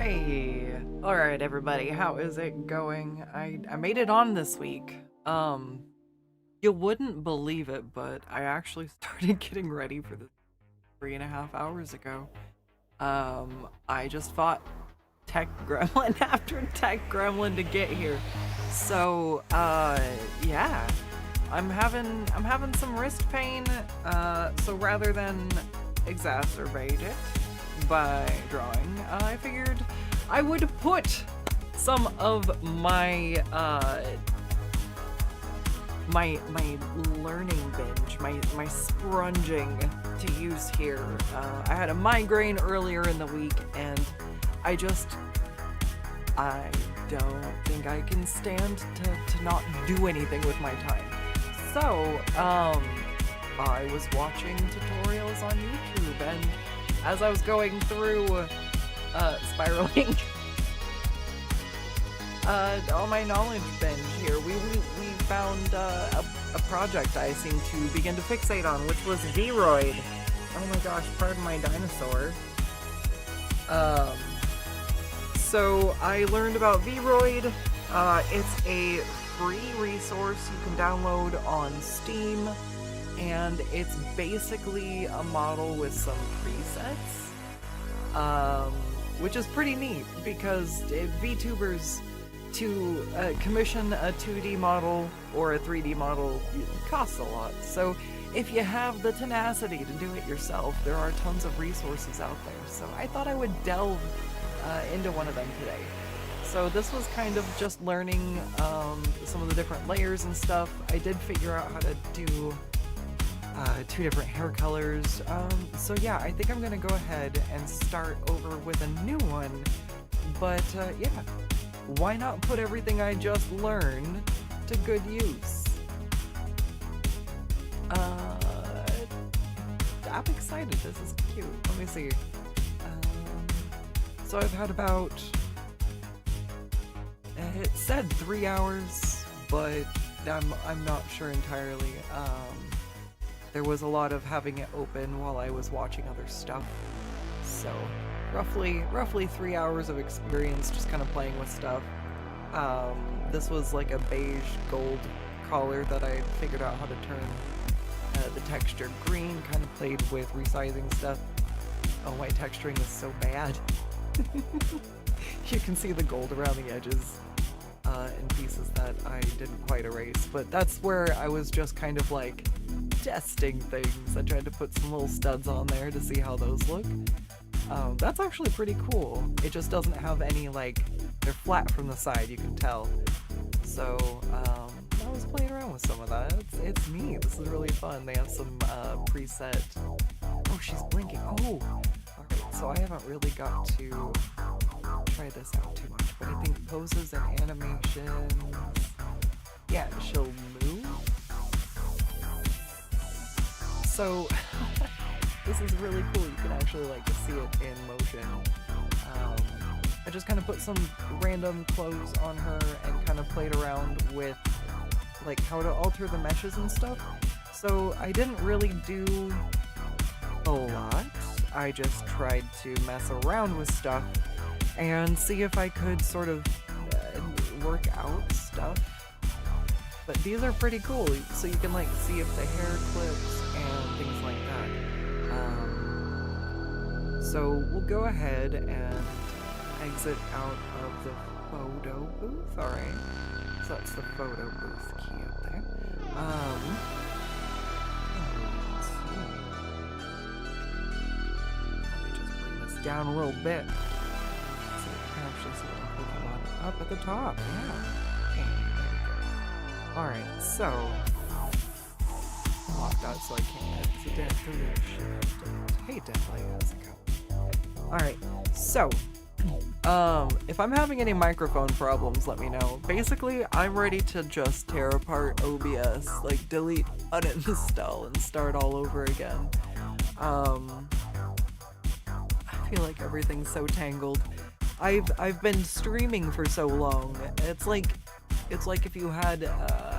Hey, all right, everybody. How is it going? I made it on this week. You wouldn't believe it, but I actually started getting ready for this 3.5 hours ago. I just fought Tech Gremlin after Tech Gremlin to get here. So, yeah, I'm having some wrist pain. So rather than exacerbate it by drawing, I figured I would put some of my learning binge, my sprunging to use here. I had a migraine earlier in the week, and I don't think I can stand to not do anything with my time. So, I was watching tutorials on YouTube, and as I was going through, spiraling on my knowledge binge here, we found a project I seem to begin to fixate on, which was Vroid. Oh my gosh, pardon my dinosaur. So I learned about Vroid. It's a free resource you can download on Steam, and it's basically a model with some presets, which is pretty neat because VTubers to commission a 2D model or a 3D model costs a lot. So if you have the tenacity to do it yourself, there are tons of resources out there. So I thought I would delve into one of them today. So this was kind of just learning some of the different layers and stuff. I did figure out how to do 2 different hair colors. So yeah, I think I'm gonna go ahead and start over with a new one. But yeah, why not put everything I just learned to good use? I'm excited. This is cute. Let me see. So I've had about, it said 3 hours, but I'm not sure entirely. There was a lot of having it open while I was watching other stuff. So roughly 3 hours of experience just kind of playing with stuff. This was like a beige gold collar that I figured out how to turn the texture green, kind of played with resizing stuff. Oh, my texturing is so bad. You can see the gold around the edges in pieces that I didn't quite erase, but that's where I was just kind of like testing things. I tried to put some little studs on there to see how those look. That's actually pretty cool. It just doesn't have any, like, they're flat from the side, you can tell. So, I was playing around with some of that. It's neat. This is really fun. They have some preset. Oh, she's blinking. Oh! Alright, so I haven't really got to try this out too much, but I think poses and animations. Yeah, she'll move. So, this is really cool. You can actually like see it in motion. I just kind of put some random clothes on her and kind of played around with like how to alter the meshes and stuff. So I didn't really do a lot. I just tried to mess around with stuff and see if I could sort of work out stuff. But these are pretty cool, so you can like see if the hair clips and things like that. So we'll go ahead and exit out of the photo booth. Alright, so that's the photo booth key up there. Let's see. Let me just bring this down a little bit. So you can actually see the Pokemon up at the top. Yeah. Okay, there we go. Alright, so lock that so I can't accidentally shift. Hey Deathlight, how's it going? Alright, so if I'm having any microphone problems, let me know. Basically, I'm ready to just tear apart OBS, like delete, uninstall, and start all over again. I feel like everything's so tangled. I've been streaming for so long. It's like if you had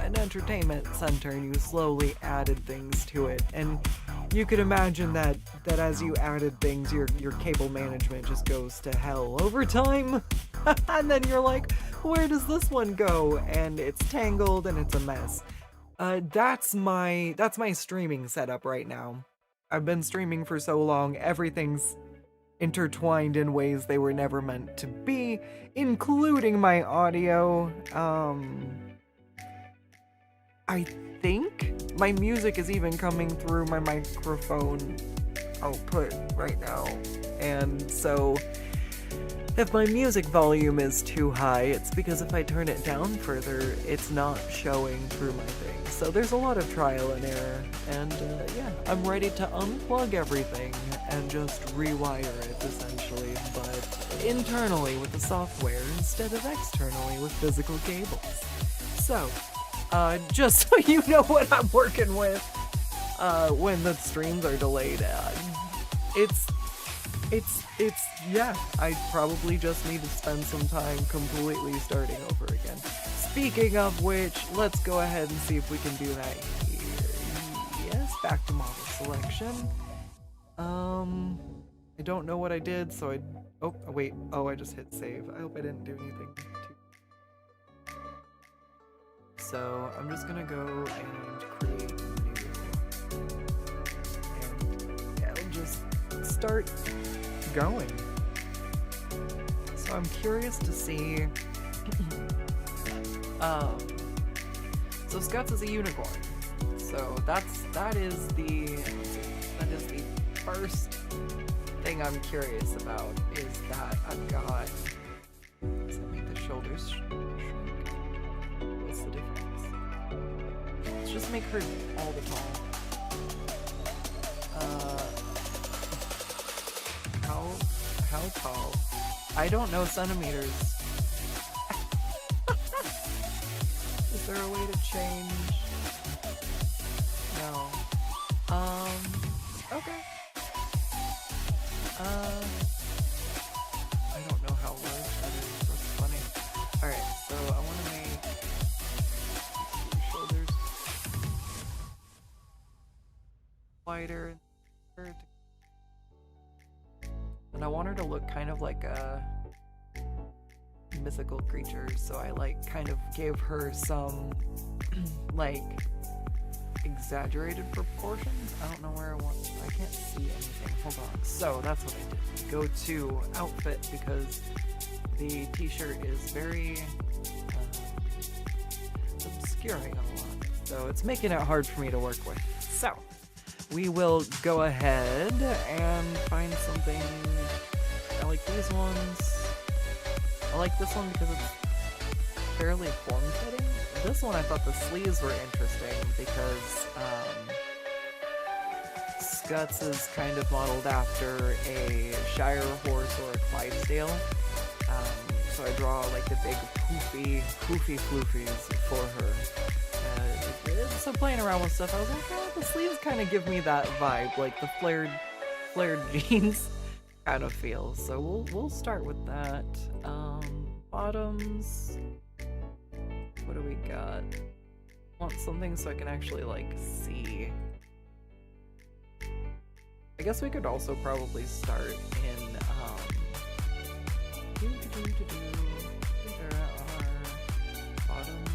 an entertainment center, and you slowly added things to it. And you could imagine that as you added things, your cable management just goes to hell over time. And then you're like, where does this one go? And it's tangled and it's a mess. That's my streaming setup right now. I've been streaming for so long, everything's intertwined in ways they were never meant to be, including my audio. I think my music is even coming through my microphone output right now. And so if my music volume is too high, it's because if I turn it down further, it's not showing through my thing. So there's a lot of trial and error, and yeah, I'm ready to unplug everything and just rewire it, essentially, but internally with the software instead of externally with physical cables. So, just so you know what I'm working with when the streams are delayed, yeah, I probably just need to spend some time completely starting over again. Speaking of which, let's go ahead and see if we can do that here. Yes, back to model selection. I don't know what I did, so oh, wait. Oh, I just hit save. I hope I didn't do anything too. So, I'm just gonna go and create new. And yeah, we'll just start going. So I'm curious to see so Skuttz is a unicorn. So that is the first thing I'm curious about, is that I've got, does that make the shoulders shrink? What's the difference? Let's just make her all the tall. How tall? I don't know centimeters. Is there a way to change? No. Okay. I don't know how large that is. That's funny. Alright, so I want to make shoulders wider. And I want her to look kind of like a mythical creature, so I kind of gave her some exaggerated proportions. I don't know where I can't see anything. Hold on. So that's what I did. Go to outfit, because the t-shirt is very obscuring a lot. So it's making it hard for me to work with. So we will go ahead and find something. I like these ones. I like this one because it's fairly form-fitting. This one I thought the sleeves were interesting because Skuttz is kind of modeled after a Shire horse or a Clydesdale. So I draw the big poofy floofies for her. So playing around with stuff, I was like, oh, the sleeves kind of give me that vibe, like the flared jeans kind of feel. So we'll start with that. Bottoms. What do we got? Want something so I can actually see. I guess we could also probably start in there are bottoms.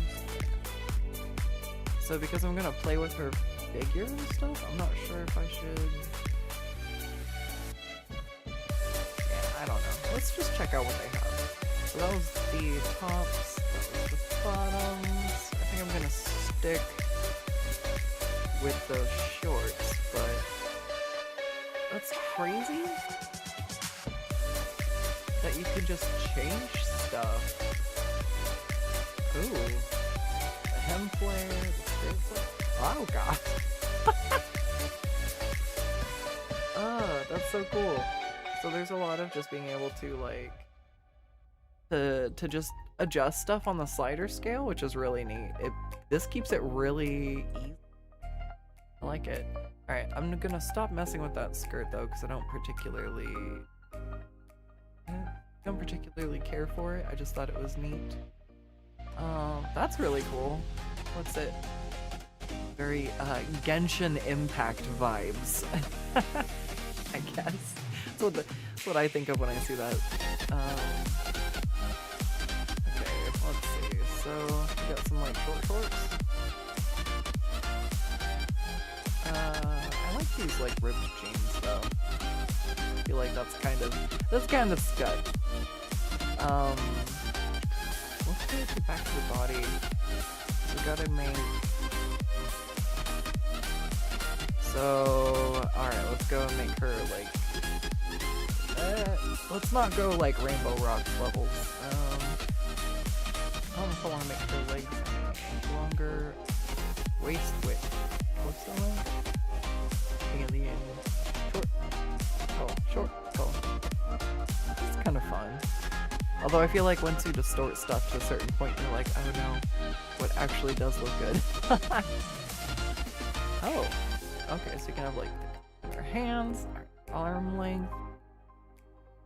So because I'm gonna play with her figure and stuff, I'm not sure if I should. Yeah, I don't know. Let's just check out what they have. So that was the tops, that was the bottoms. I think I'm gonna stick with those shorts, but that's crazy that you can just change stuff. Ooh. The hem flare, the skirt flare. Oh god. That's so cool. So there's a lot of just being able to to just adjust stuff on the slider scale, which is really neat. This keeps it really easy. I like it. Alright, I'm gonna stop messing with that skirt though, because I don't particularly care for it. I just thought it was neat. That's really cool. What's it? Very Genshin Impact vibes. I guess. That's what I think of when I see that. Okay, let's see. So we got some like shorts. I like these like ripped jeans though. I feel like that's kind of Skutt. Let's get back to the body. We gotta make. So, alright, let's go and make her like. Let's not go like Rainbow Rocks levels. I don't know if I want to make her legs longer. Waist width. What's the one? Alien. Short. Oh, short. Oh. It's kind of fun. Although I feel like once you distort stuff to a certain point, you're like, oh no, what actually does look good. Oh. Okay, so you can have like her hands, arm length.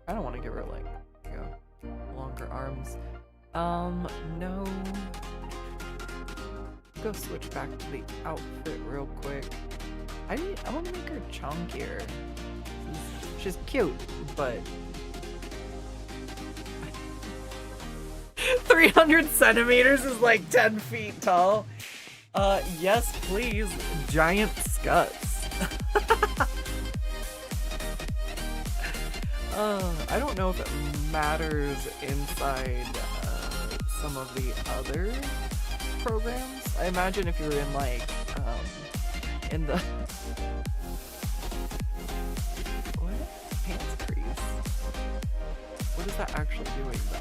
I don't want to give her like, you know, longer arms. No. Go switch back to the outfit real quick. I want to make her chunkier. She's cute, but 300 centimeters is like 10 feet tall. Yes, please. Giant Skuttz. I don't know if it matters inside some of the other programs. I imagine if you're in like, in the... What? Pants crease? What is that actually doing though?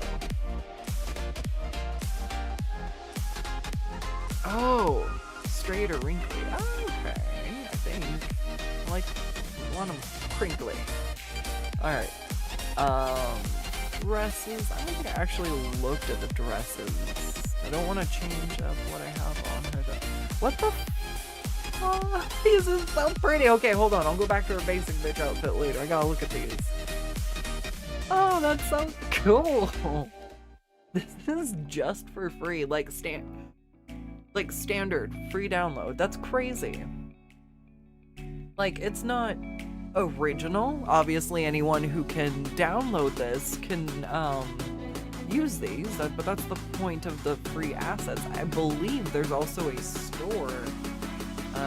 Oh, straight or wrinkly. Oh, okay, I think. I like, want them crinkly. Alright. Dresses. I don't think I actually looked at the dresses. I don't want to change up what I have on her though. What the oh, these are so pretty. Okay, hold on. I'll go back to her basic bitch outfit later. I gotta look at these. Oh, that's so cool. This is just for free. Like standard free download. That's crazy. Like, it's not original. Obviously, anyone who can download this can use these, but that's the point of the free assets. I believe there's also a store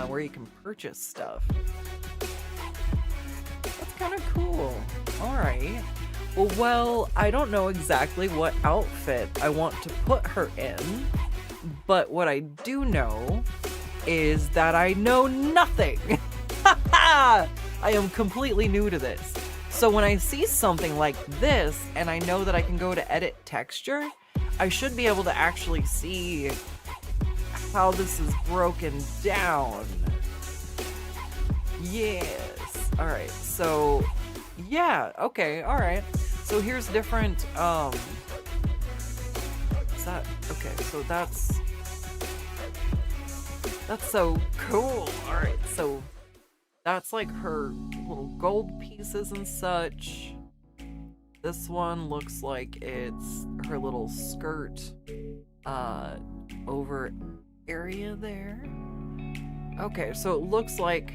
where you can purchase stuff. That's kind of cool. Alright. Well, I don't know exactly what outfit I want to put her in, but what I do know is that I know nothing. I am completely new to this. So when I see something like this, and I know that I can go to edit texture, I should be able to actually see how this is broken down. Yes. Alright, so yeah, okay, alright. So here's different, is that, okay, so that's so cool. Alright, so that's like her little gold pieces and such. This one looks like it's her little skirt over area there. Okay, so it looks like,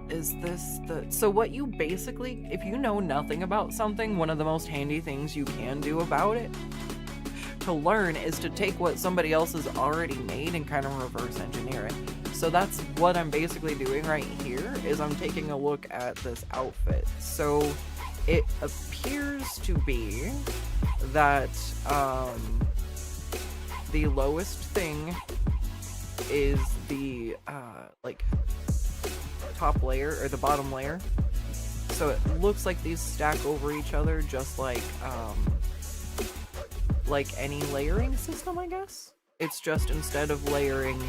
is this the, so what you basically, if you know nothing about something, one of the most handy things you can do about it to learn is to take what somebody else has already made and kind of reverse engineer it. So that's what I'm basically doing right here, is I'm taking a look at this outfit. So it appears to be that the lowest thing is the like top layer or the bottom layer. So it looks like these stack over each other, just like any layering system, I guess. It's just instead of layering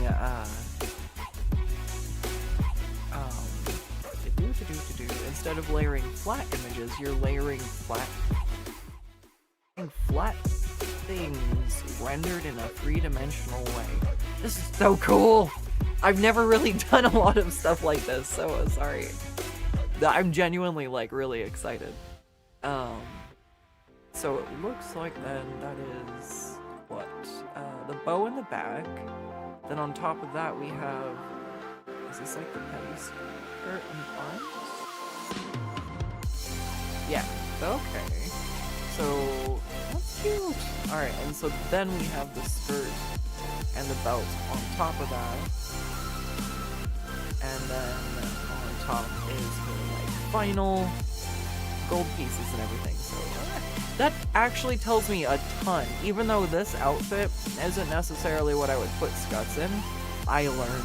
instead of layering flat images, you're layering flat things rendered in a three-dimensional way. This is so cool. I've never really done a lot of stuff like this, so sorry. I'm genuinely like really excited. So it looks like then that is what? The bow in the back. Then on top of that we have, is this like the petty skirt and arms? Yeah, okay. So, that's cute. Alright, and so then we have the skirt and the belt on top of that. And then on top is the like final gold pieces and everything. So that actually tells me a ton. Even though this outfit isn't necessarily what I would put Skuttz in, I learned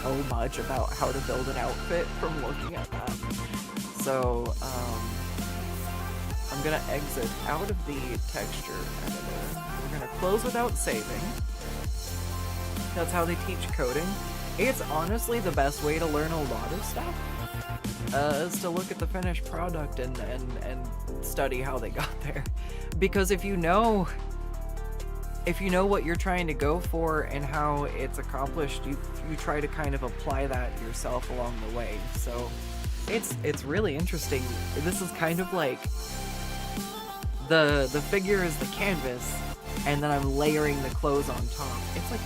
so much about how to build an outfit from looking at that. So, I'm gonna exit out of the texture editor. We're gonna close without saving. That's how they teach coding. It's honestly the best way to learn a lot of stuff. Is to look at the finished product and study how they got there. Because if you know what you're trying to go for and how it's accomplished, you try to kind of apply that yourself along the way. So it's really interesting. This is kind of like the figure is the canvas, and then I'm layering the clothes on top. It's like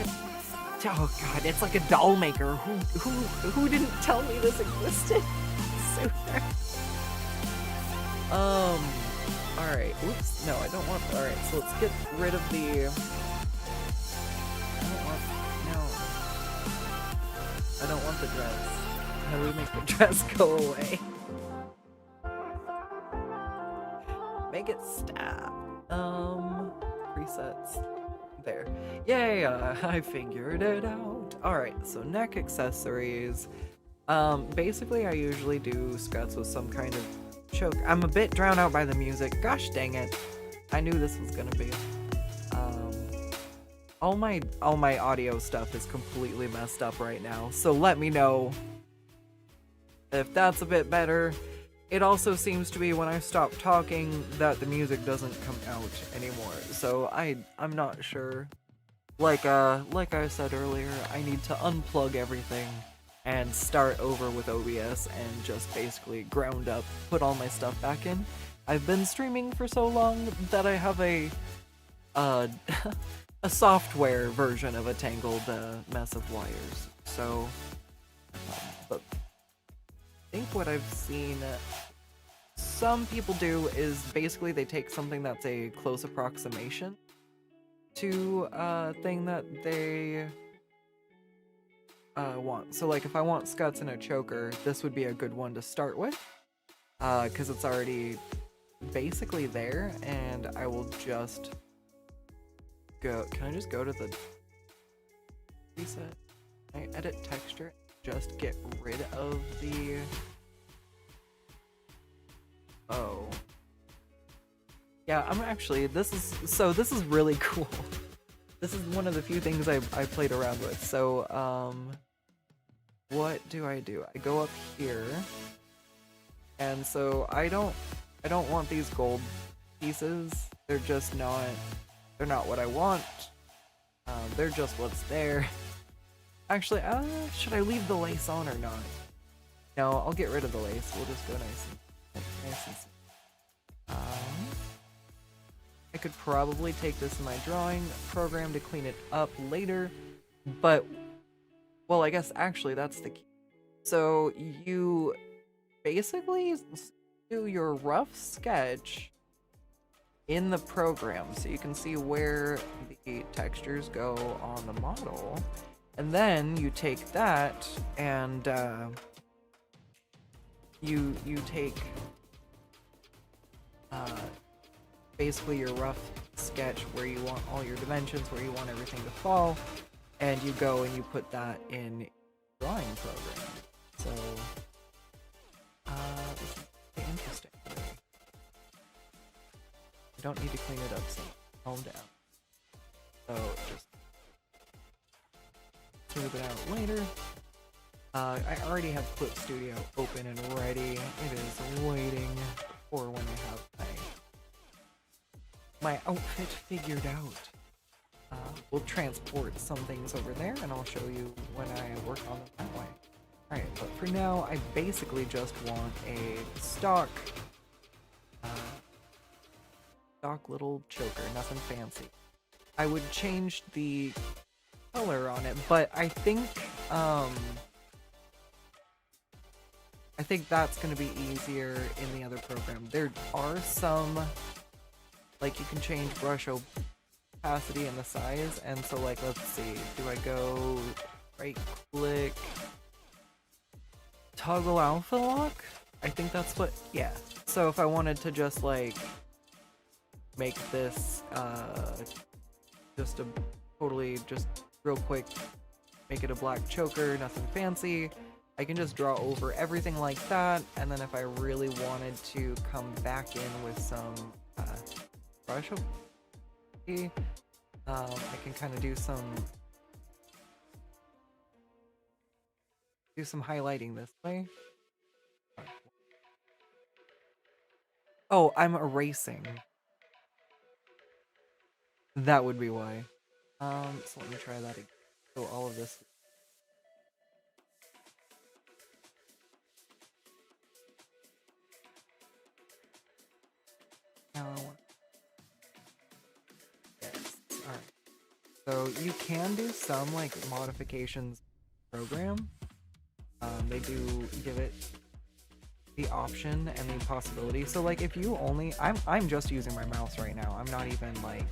oh god, it's like a doll maker. Who didn't tell me this existed sooner? Alright, whoops, no, I don't want, alright, so let's get rid of the, I don't want the dress. How do we make the dress go away? Make it stop. Presets. There. Yeah, I figured it out. Alright, so neck accessories. Basically I usually do Skuttz with some kind of choke. I'm a bit drowned out by the music. Gosh dang it. I knew this was gonna be. All my audio stuff is completely messed up right now, so let me know if that's a bit better. It also seems to be when I stop talking that the music doesn't come out anymore, so I'm not sure. Like I said earlier, I need to unplug everything and start over with OBS and just basically ground up, put all my stuff back in. I've been streaming for so long that I have a software version of a tangled mess of wires. So, but I think what I've seen some people do is basically they take something that's a close approximation to a thing that they want. So like if I want Skuttz in a choker, this would be a good one to start with, because it's already basically there, and I will just go, can I just go to the preset? Can I edit texture? Just get rid of the, oh. Yeah, I'm actually, this is really cool. This is one of the few things I played around with. So, what do? I go up here, and so I don't want these gold pieces. They're just not, they're not what I want. They're just what's there. Actually, should I leave the lace on or not? No, I'll get rid of the lace. We'll just go nice and simple. I could probably take this in my drawing program to clean it up later, but, well, I guess actually that's the key. So you basically do your rough sketch in the program so you can see where the textures go on the model, and then you take that and you take basically your rough sketch where you want all your dimensions, where you want everything to fall, and you go and you put that in your drawing program. So this is really interesting. You don't need to clean it up, so calm down. So just smooth it out later. I already have Clip Studio open and ready. It is waiting for when I have my outfit figured out. We'll transport some things over there, and I'll show you when I work on them that way. Alright, but for now, I basically just want a stock stock little choker, nothing fancy. I would change the color on it, but I think that's going to be easier in the other program. There are some, like, you can change brush opacity and the size, and so, like, let's see, do I go right click, toggle alpha lock? I think that's what, yeah. So if I wanted to just, like, make this just a totally, just real quick, make it a black choker, nothing fancy, I can just draw over everything like that, and then if I really wanted to come back in with some brush opacity, I can kind of do some highlighting this way. Oh, I'm erasing. That would be why. So let me try that again. So all of this. Now I want. Yes. Alright. So you can do some like modifications program. They do give it the option and the possibility. So like if you only I'm just using my mouse right now. I'm not even like,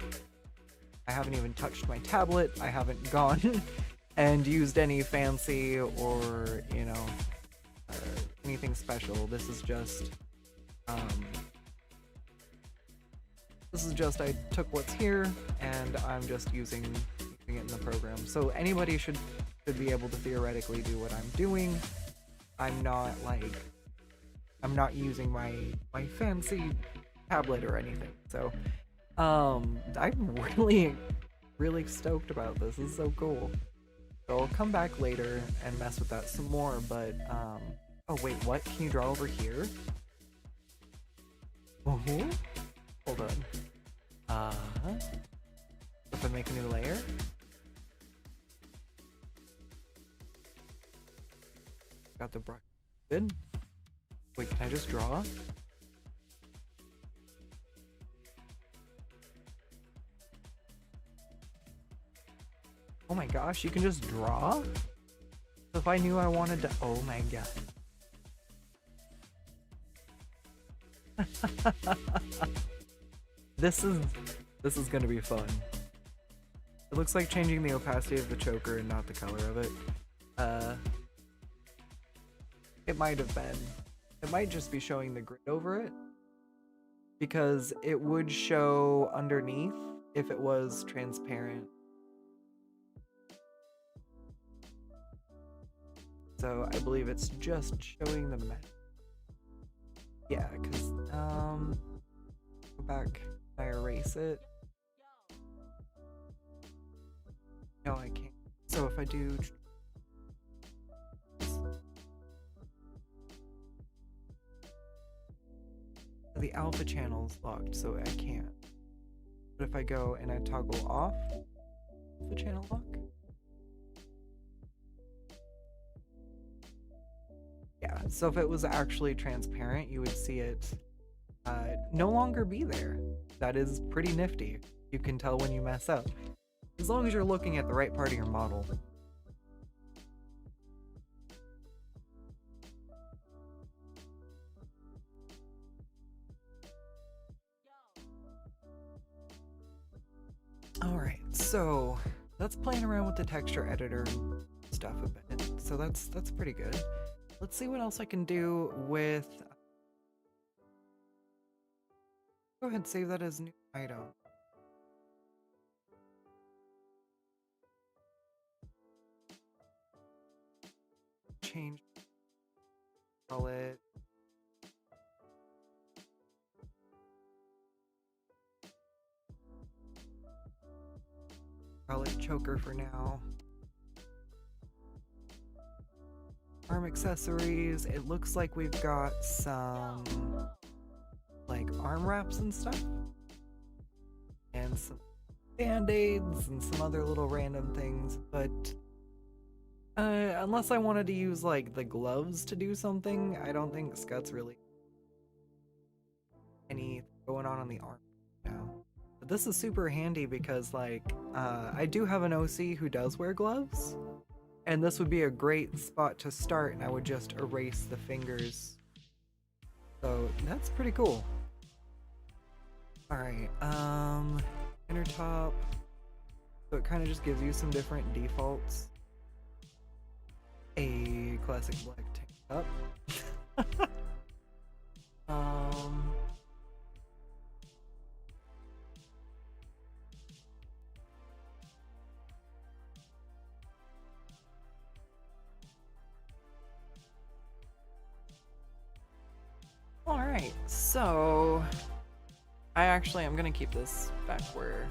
I haven't even touched my tablet. I haven't gone and used any fancy or, you know, anything special. This is just I took what's here and I'm just using it in the program. So anybody should be able to theoretically do what I'm doing. I'm not using my fancy tablet or anything. So I'm really stoked about this. This is so cool. So I'll come back later and mess with that some more, but oh wait, what? Can you draw over here? Uh-huh. Hold on. If I make a new layer. Got the brush. Good. Wait, can I just draw? Oh my gosh, you can just draw? So if I knew I wanted to, oh my god. This is gonna be fun. It looks like changing the opacity of the choker and not the color of it. It might have been. It might just be showing the grid over it, because it would show underneath if it was transparent. So I believe it's just showing the map. Yeah, because go back. Can I erase it? No, I can't. So if I do the alpha channel is locked, so I can't. But if I go and I toggle off the channel lock, yeah, so if it was actually transparent, you would see it no longer be there. That is pretty nifty. You can tell when you mess up, as long as you're looking at the right part of your model. Alright, so that's playing around with the texture editor and stuff a bit. So that's pretty good. Let's see what else I can do with... Go ahead, save that as new item. Change. Call it... Call it choker for now. Arm accessories. It looks like we've got some like arm wraps and stuff, and some band-aids and some other little random things, but unless I wanted to use like the gloves to do something, I don't think Skuttz really anything going on the arm now. But this is super handy because, like, I do have an OC who does wear gloves, and this would be a great spot to start, and I would just erase the fingers. So that's pretty cool. Alright, inner top. So it kind of just gives you some different defaults. A classic black tank top. Alright, so I actually am gonna keep this back where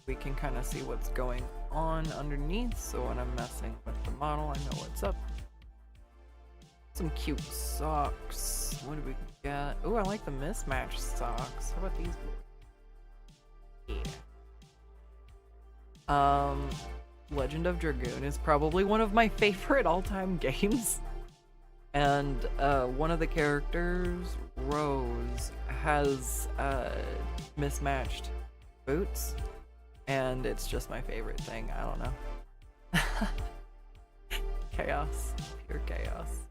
we can kind of see what's going on underneath, so when I'm messing with the model, I know what's up. Some cute socks. What do we got? Oh, I like the mismatched socks. How about these? Yeah. Legend of Dragoon is probably one of my favorite all-time games. And one of the characters, Rose, has mismatched boots, and it's just my favorite thing. I don't know. Chaos, pure chaos.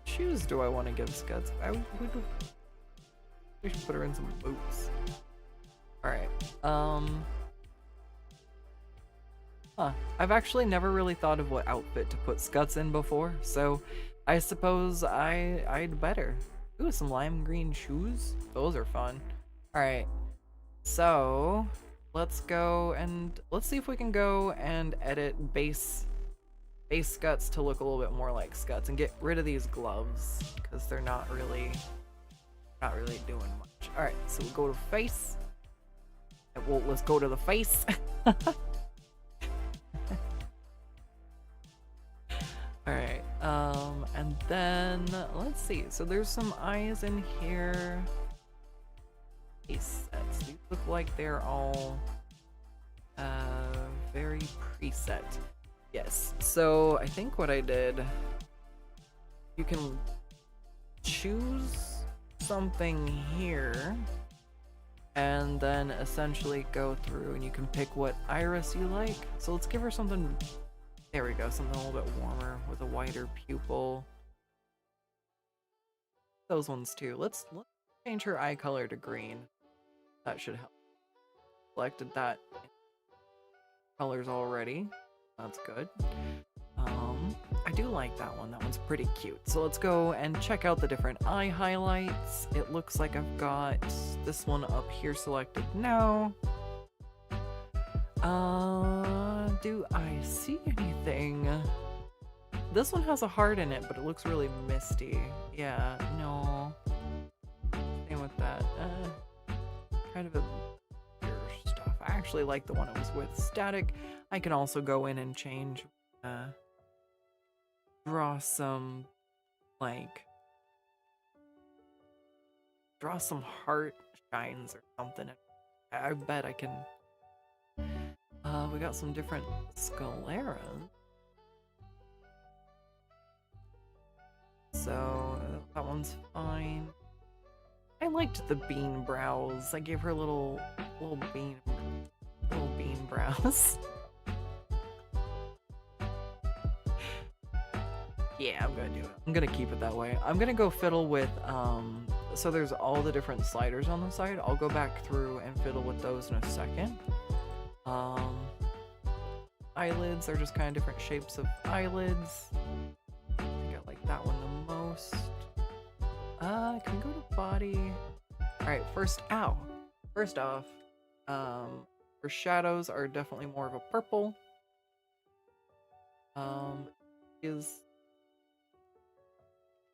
Shoes do I want to give Skuttz? We should put her in some boots. Alright, I've actually never really thought of what outfit to put Skuttz in before, so I suppose I'd better. Ooh, some lime green shoes? Those are fun. Alright, so let's go and let's see if we can go and edit base Skuttz to look a little bit more like Skuttz and get rid of these gloves because they're not really doing much. Alright, so we'll go to face. Well, let's go to the face. Alright, and then let's see. So there's some eyes in here. Face sets. These look like they're all very preset. Yes. So I think what I did, you can choose something here and then essentially go through and you can pick what iris you like. So let's give her something. There we go, something a little bit warmer with a wider pupil. Those ones too. Let's change her eye color to green. That should help. Selected that colors already. That's good. I do like that one. That one's pretty cute. So let's go and check out the different eye highlights. It looks like I've got this one up here selected now. Do I see anything? This one has a heart in it, but it looks really misty. Yeah, no. Same with that. Kind of a weird stuff. I actually like the one it was with static. I can also go in and change, draw some heart shines or something. I bet I can. We got some different scleras. So that one's fine. I liked the bean brows. I gave her little bean brows. Yeah, I'm gonna do it. I'm gonna keep it that way. I'm gonna go fiddle with so there's all the different sliders on the side. I'll go back through and fiddle with those in a second. Eyelids are just kind of different shapes of eyelids. I think I like that one the most. Can we go to body? Alright, first off, her shadows are definitely more of a purple.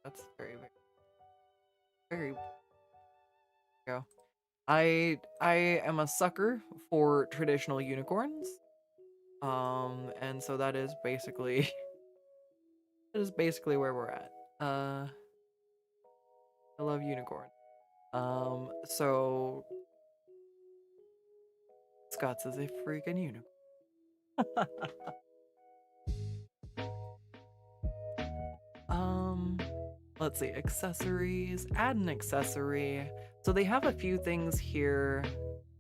That's very go. I am a sucker for traditional unicorns. And so that is basically where we're at. I love unicorns. So Skuttz is a freaking unicorn. Let's see, accessories, add an accessory. So they have a few things here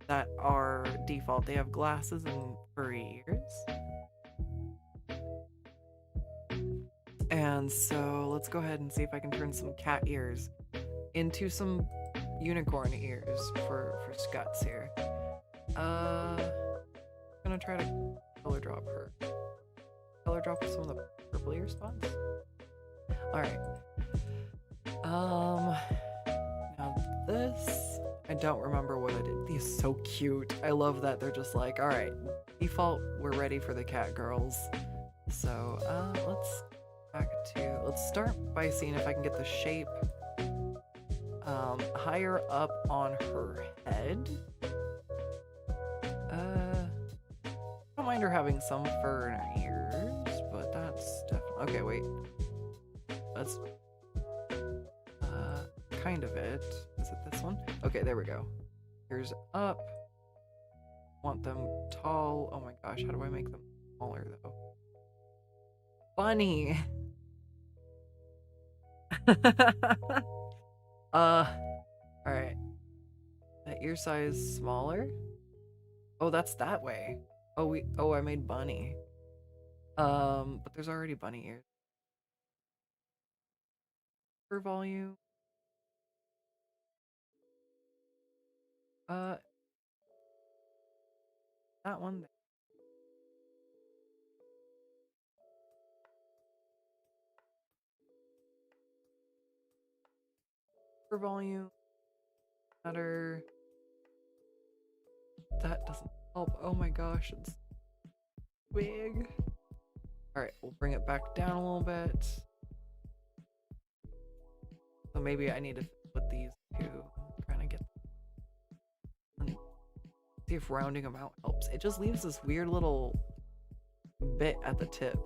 that are default. They have glasses and furry ears. And so let's go ahead and see if I can turn some cat ears into some unicorn ears for Skuttz here. I'm gonna try to color drop her. Color drop some of the purple ear spots. Alright. Now this, I don't remember what I did. These are so cute. I love that they're just like, alright, default, we're ready for the cat girls. So, let's start by seeing if I can get the shape higher up on her head. I don't mind her having some fur in her ears, but that's definitely... Okay, wait. That's kind of it. Is it this one? Okay, there we go. Ears up. Want them tall. Oh my gosh, how do I make them smaller though? Bunny! Alright. That ear size smaller? Oh, that's that way. Oh, I made bunny. But there's already bunny ears. For volume. That one there. For volume. Matter. That doesn't help. Oh my gosh, it's big. Alright, we'll bring it back down a little bit. So maybe I need to put these two. I'm trying to get... See if rounding them out helps. It just leaves this weird little bit at the tip.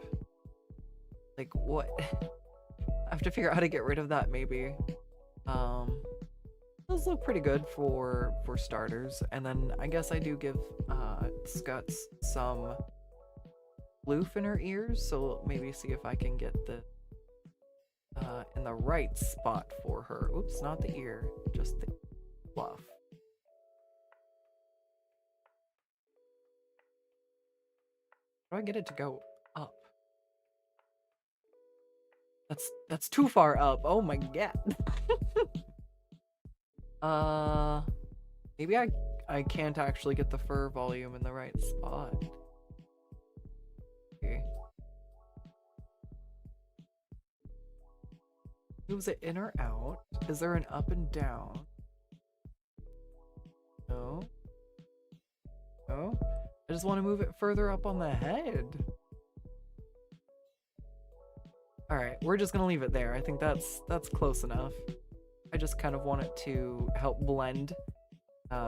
Like, what? I have to figure out how to get rid of that, maybe. Those look pretty good for starters. And then I guess I do give Skuttz some floof in her ears, so maybe see if I can get the in the right spot for her. Oops, not the ear, just the fluff. How do I get it to go up? That's too far up. Oh my god. Maybe I can't actually get the fur volume in the right spot. Okay. Moves it in or out? Is there an up and down? No. No. I just want to move it further up on the head. Alright, we're just gonna leave it there. I think that's close enough. I just kind of want it to help blend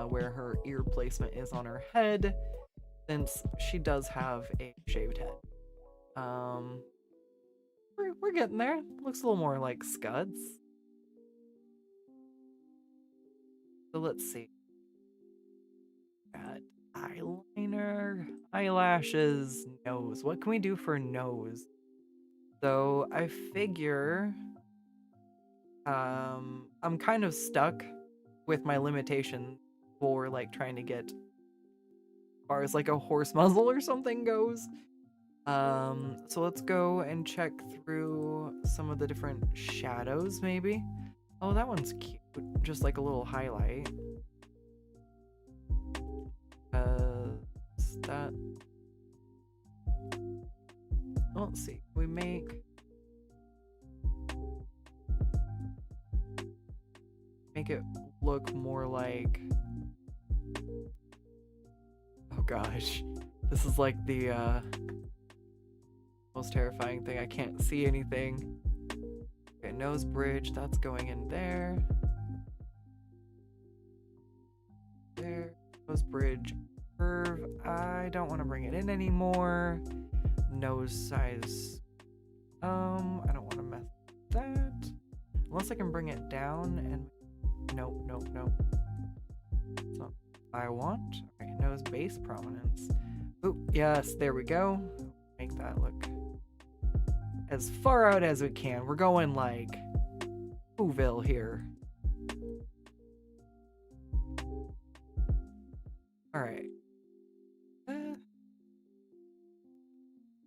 where her ear placement is on her head, since she does have a shaved head. We're getting there. Looks a little more like Skuttz. So let's see. Got eyeliner, eyelashes, nose. What can we do for nose? So I figure I'm kind of stuck with my limitation for like trying to get as far as like a horse muzzle or something goes. So let's go and check through some of the different shadows maybe. Oh, that one's cute. Just like a little highlight. That... Let's see. We make it look more like... Oh gosh. This is like the most terrifying thing. I can't see anything. Okay, nose bridge, that's going in there. There. Nose bridge curve. I don't want to bring it in anymore. Nose size. I don't want to mess with that. Unless I can bring it down and... Nope. That's not what I want. Okay, nose base prominence. Oh, yes, there we go. Make that look as far out as we can. We're going like Whoville here. Alright.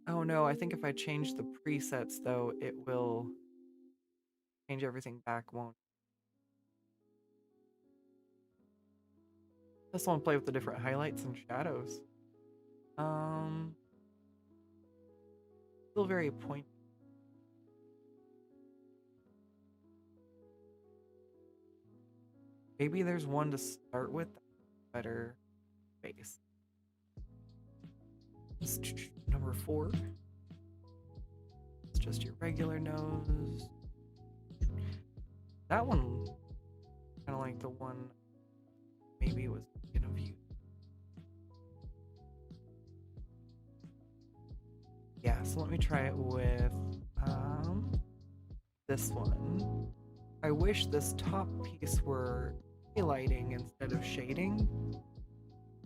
Oh no, I think if I change the presets though, it will change everything back, won't it? Just want to play with the different highlights and shadows. Still very pointy. Maybe there's one to start with better face. Number 4. It's just your regular nose. That one, kind of like the one maybe was in a view. Yeah, so let me try it with this one. I wish this top piece were highlighting instead of shading,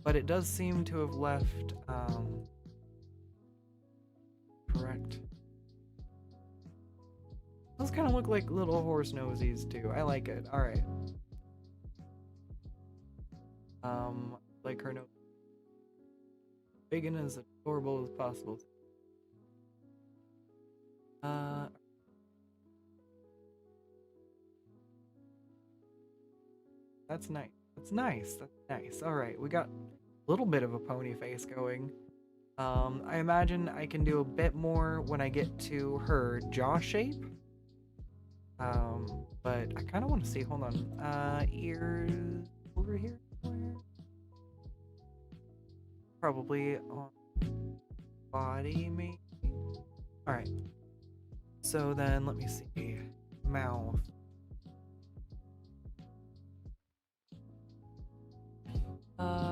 but it does seem to have left correct. Those kind of look like little horse nosies too. I like it. All right. Like her nose, big and as adorable as possible. That's nice. That's nice. That's nice. All right, we got a little bit of a pony face going. I imagine I can do a bit more when I get to her jaw shape. But I kind of want to see. Hold on. Ears over here somewhere. Probably on body, maybe. All right. So then, let me see. Mouth.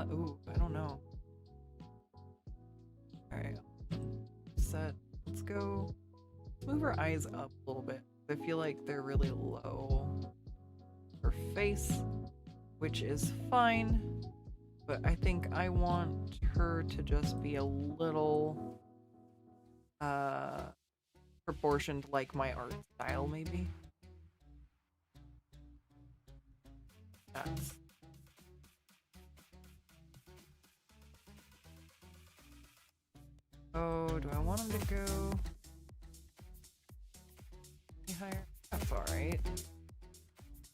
Ooh, I don't know. Alright. Set. Let's go. Move her eyes up a little bit. I feel like they're really low. Her face, which is fine, but I think I want her to just be a little proportioned like my art style, maybe. That's oh, do I want him to go any higher? That's alright.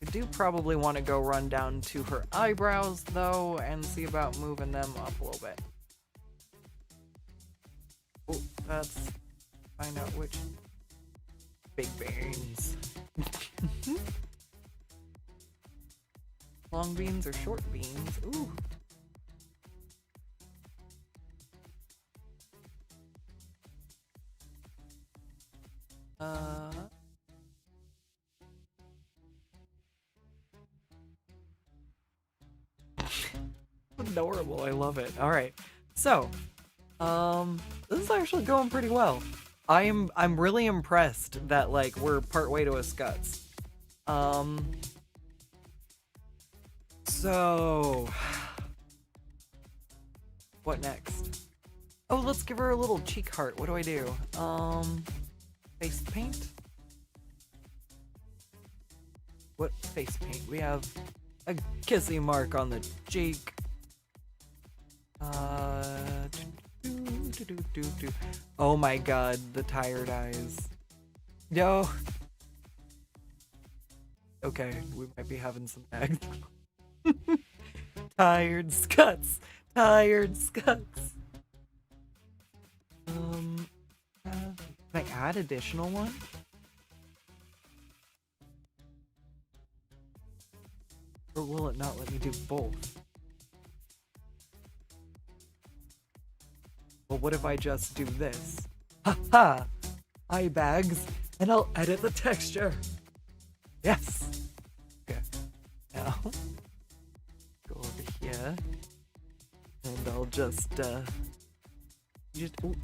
I do probably want to go run down to her eyebrows though and see about moving them up a little bit. Oh, that's find out which big beans. Long beans or short beans? Ooh. Adorable. I love it. All right. So, this is actually going pretty well. I'm really impressed that like we're partway to a Skuttz. So what next? Oh, let's give her a little cheek heart. What do I do? Face paint? What face paint? We have a kissy mark on the cheek. Oh my god, the tired eyes. No. Okay, we might be having some eggs. Tired Skuttz. Tired Skuttz. Can I add additional one? Or will it not let me do both? Well, what if I just do this? Ha ha! Eye bags, and I'll edit the texture. Yes! Okay. Now, go over here. And I'll just, ooh,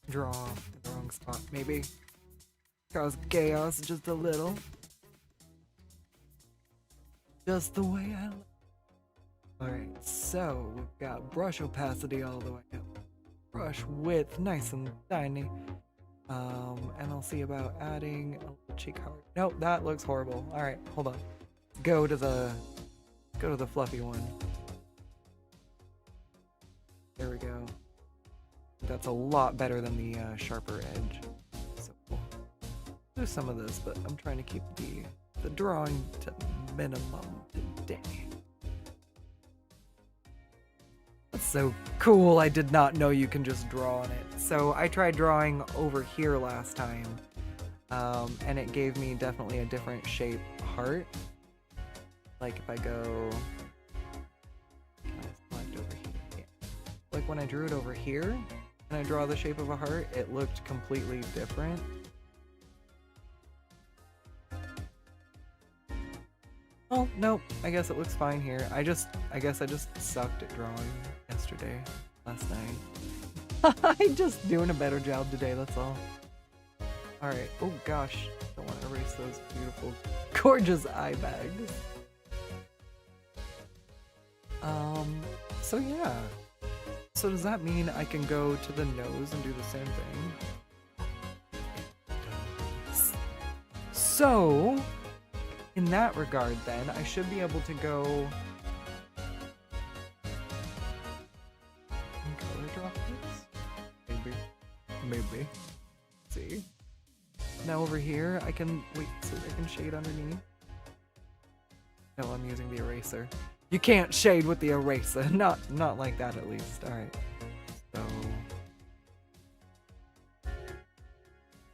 draw in the wrong spot, maybe. Cause chaos just a little. Just the way I like. Alright, so we've got brush opacity all the way up. Brush width, nice and tiny. And I'll see about adding a little cheek heart. Nope, that looks horrible. Alright, hold on. Go to the fluffy one. There we go. That's a lot better than the sharper edge. So we'll do some of this, but I'm trying to keep the drawing to minimum today. That's so cool. I did not know you can just draw on it. So I tried drawing over here last time, and it gave me definitely a different shape heart. Like if I go, can I select over here? Yeah. Like when I drew it over here and I draw the shape of a heart, it looked completely different. Oh, nope. I guess it looks fine here. I guess I just sucked at drawing last night. I'm just doing a better job today, that's all. Alright. Oh gosh. Don't want to erase those beautiful, gorgeous eye bags. So yeah. So does that mean I can go to the nose and do the same thing? So, in that regard then, I should be able to go and color drop this? Maybe. Let's see. Now over here, I can, wait, so I can shade underneath? No, I'm using the eraser. You can't shade with the eraser. Not like that at least. Alright. So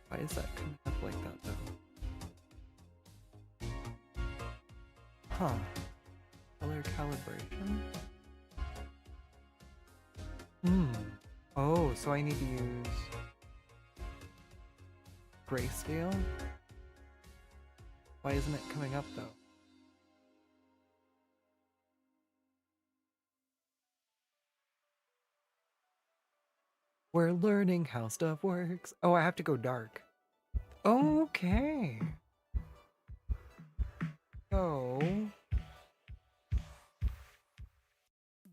why is that coming up like that though? Huh. Color calibration? Oh, so I need to use grayscale? Why isn't it coming up though? We're learning how stuff works. Oh, I have to go dark. Okay. So,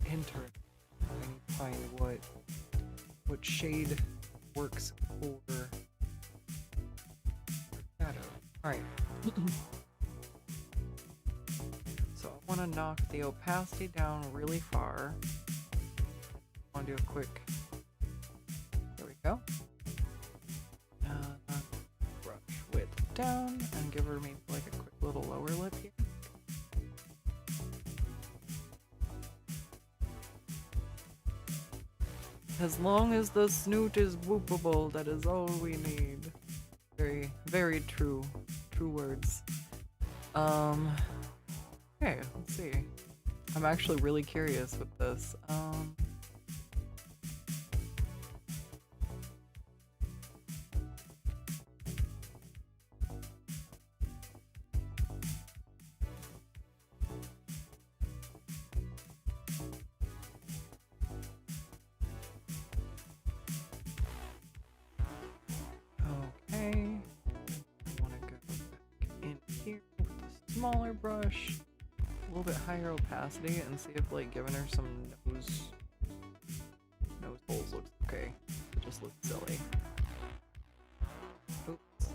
enter. I need to find what shade works for shadow. Alright. So I want to knock the opacity down really far. I want to do a quick. There we go. Brush width down and give her maybe like a quick little lower lip here. As long as the snoot is whoopable, that is all we need. Very, very true. True words. Okay, let's see. I'm actually really curious with this. Smaller brush, a little bit higher opacity, and see if like giving her some nose holes looks okay. It just looks silly. Oops.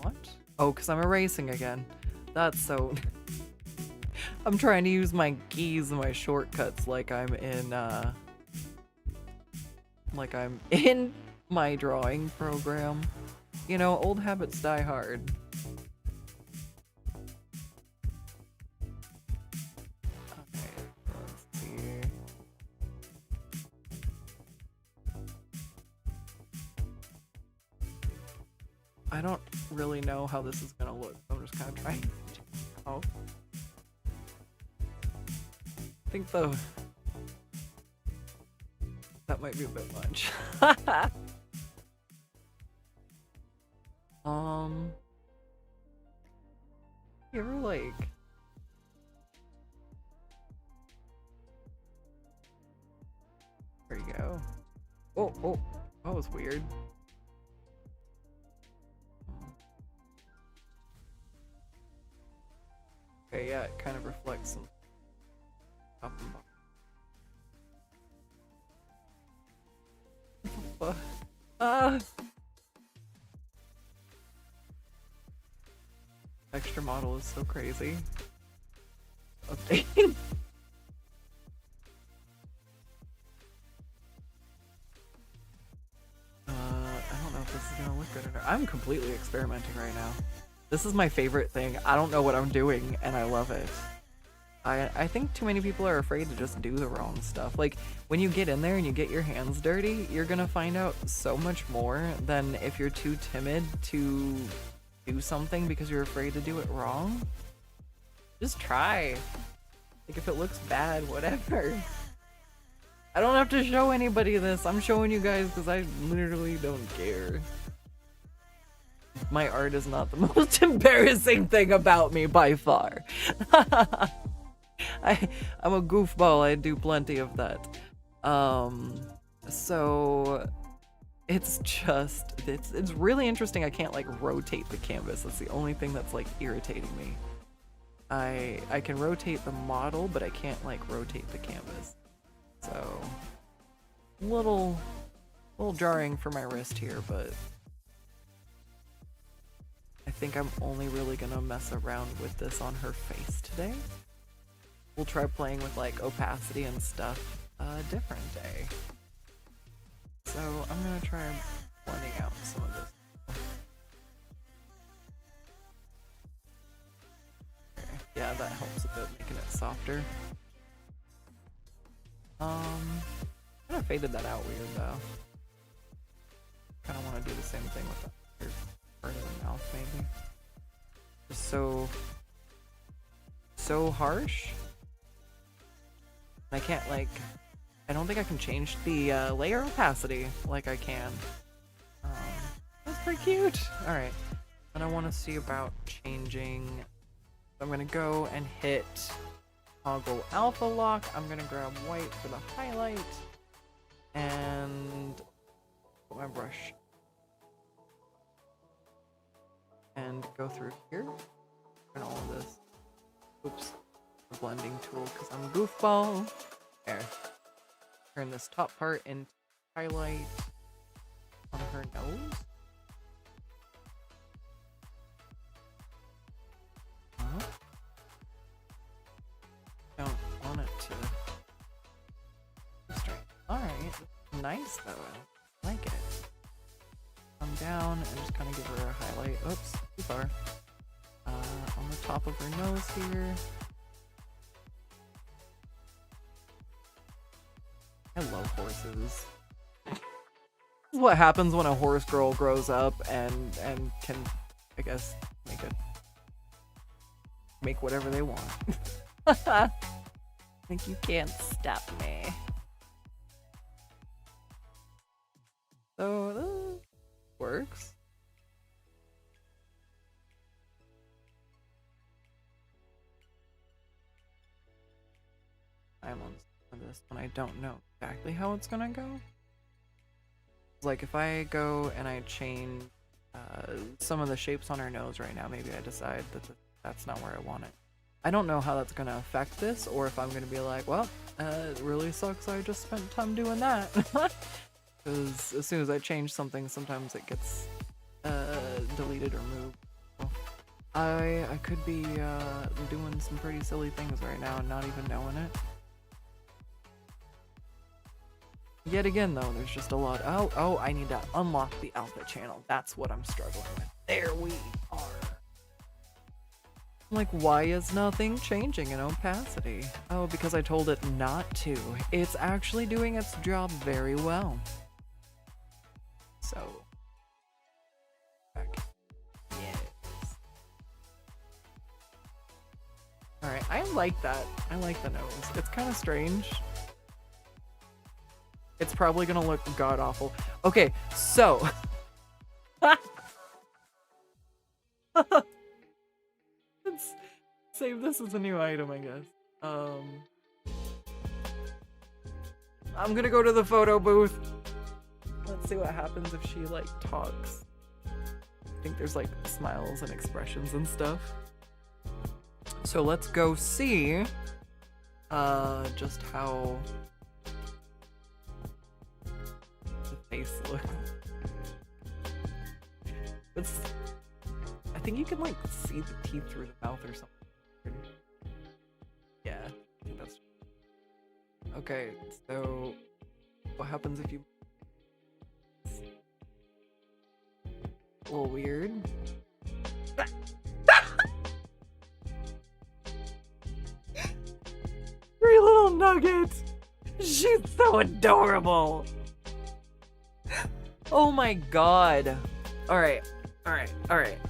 What? Oh, because I'm erasing again. That's so. I'm trying to use my keys and my shortcuts like I'm in my drawing program. You know, old habits die hard. I don't really know how this is gonna look. I'm just kind of trying to out. I think that might be a bit much. You ever like there you go. Oh, that was weird. Okay, yeah, it kind of reflects some top and bottom. Texture model is so crazy. Updating. I'm completely experimenting right now. This is my favorite thing. I don't know what I'm doing, and I love it. I think too many people are afraid to just do the wrong stuff. Like, when you get in there and you get your hands dirty, you're gonna find out so much more than if you're too timid to do something because you're afraid to do it wrong. Just try. Like, if it looks bad, whatever. I don't have to show anybody this. I'm showing you guys because I literally don't care. My art is not the most embarrassing thing about me by far. I'm a goofball. I do plenty of that. So it's just it's really interesting. I can't like rotate the canvas. That's the only thing that's like irritating me. I can rotate the model, but I can't like rotate the canvas. So little jarring for my wrist here, but I think I'm only really gonna mess around with this on her face today. We'll try playing with like opacity and stuff a different day. So I'm gonna try blending out some of this. Okay. Yeah, that helps a bit, making it softer. Kind of faded that out weird though. Kind of want to do the same thing with the other part of the mouth maybe. Just so harsh. I can't like, I don't think I can change the layer opacity like I can. That's pretty cute. All right, and I want to see about changing. I'm gonna go and hit toggle alpha lock. I'm gonna grab white for the highlight and put my brush and go through here and all of this. Oops. Blending tool because I'm a goofball. There. Turn this top part into highlight on her nose. Don't want it to be straight. Alright. Nice though. I like it. Come down and just kind of give her a highlight. Oops, too far. On the top of her nose here. I love horses. This is what happens when a horse girl grows up and can, I guess, make whatever they want. I think you can't stop me. So works. I'm on this when I don't know exactly how it's gonna go. Like if I go and I change some of the shapes on her nose right now, maybe I decide that that's not where I want it. I don't know how that's gonna affect this, or if I'm gonna be like, well, it really sucks I just spent time doing that. Because as soon as I change something, sometimes it gets deleted or moved. So I could be doing some pretty silly things right now and not even knowing it. Yet again, though, there's just a lot. Oh, I need to unlock the alpha channel. That's what I'm struggling with. There we are. Like, why is nothing changing in opacity? Oh, because I told it not to. It's actually doing its job very well. So, back. Yes. Alright, I like that. I like the nose. It's kind of strange. It's probably gonna look god-awful. Okay, so... Let's save this as a new item, I guess. I'm gonna go to the photo booth. Let's see what happens if she, like, talks. I think there's, like, smiles and expressions and stuff. So let's go see just how... face look. I think you can like see the teeth through the mouth or something. Yeah, I think that's okay. So what happens if you a little weird. Three little nuggets! She's so adorable! Oh my god. Alright.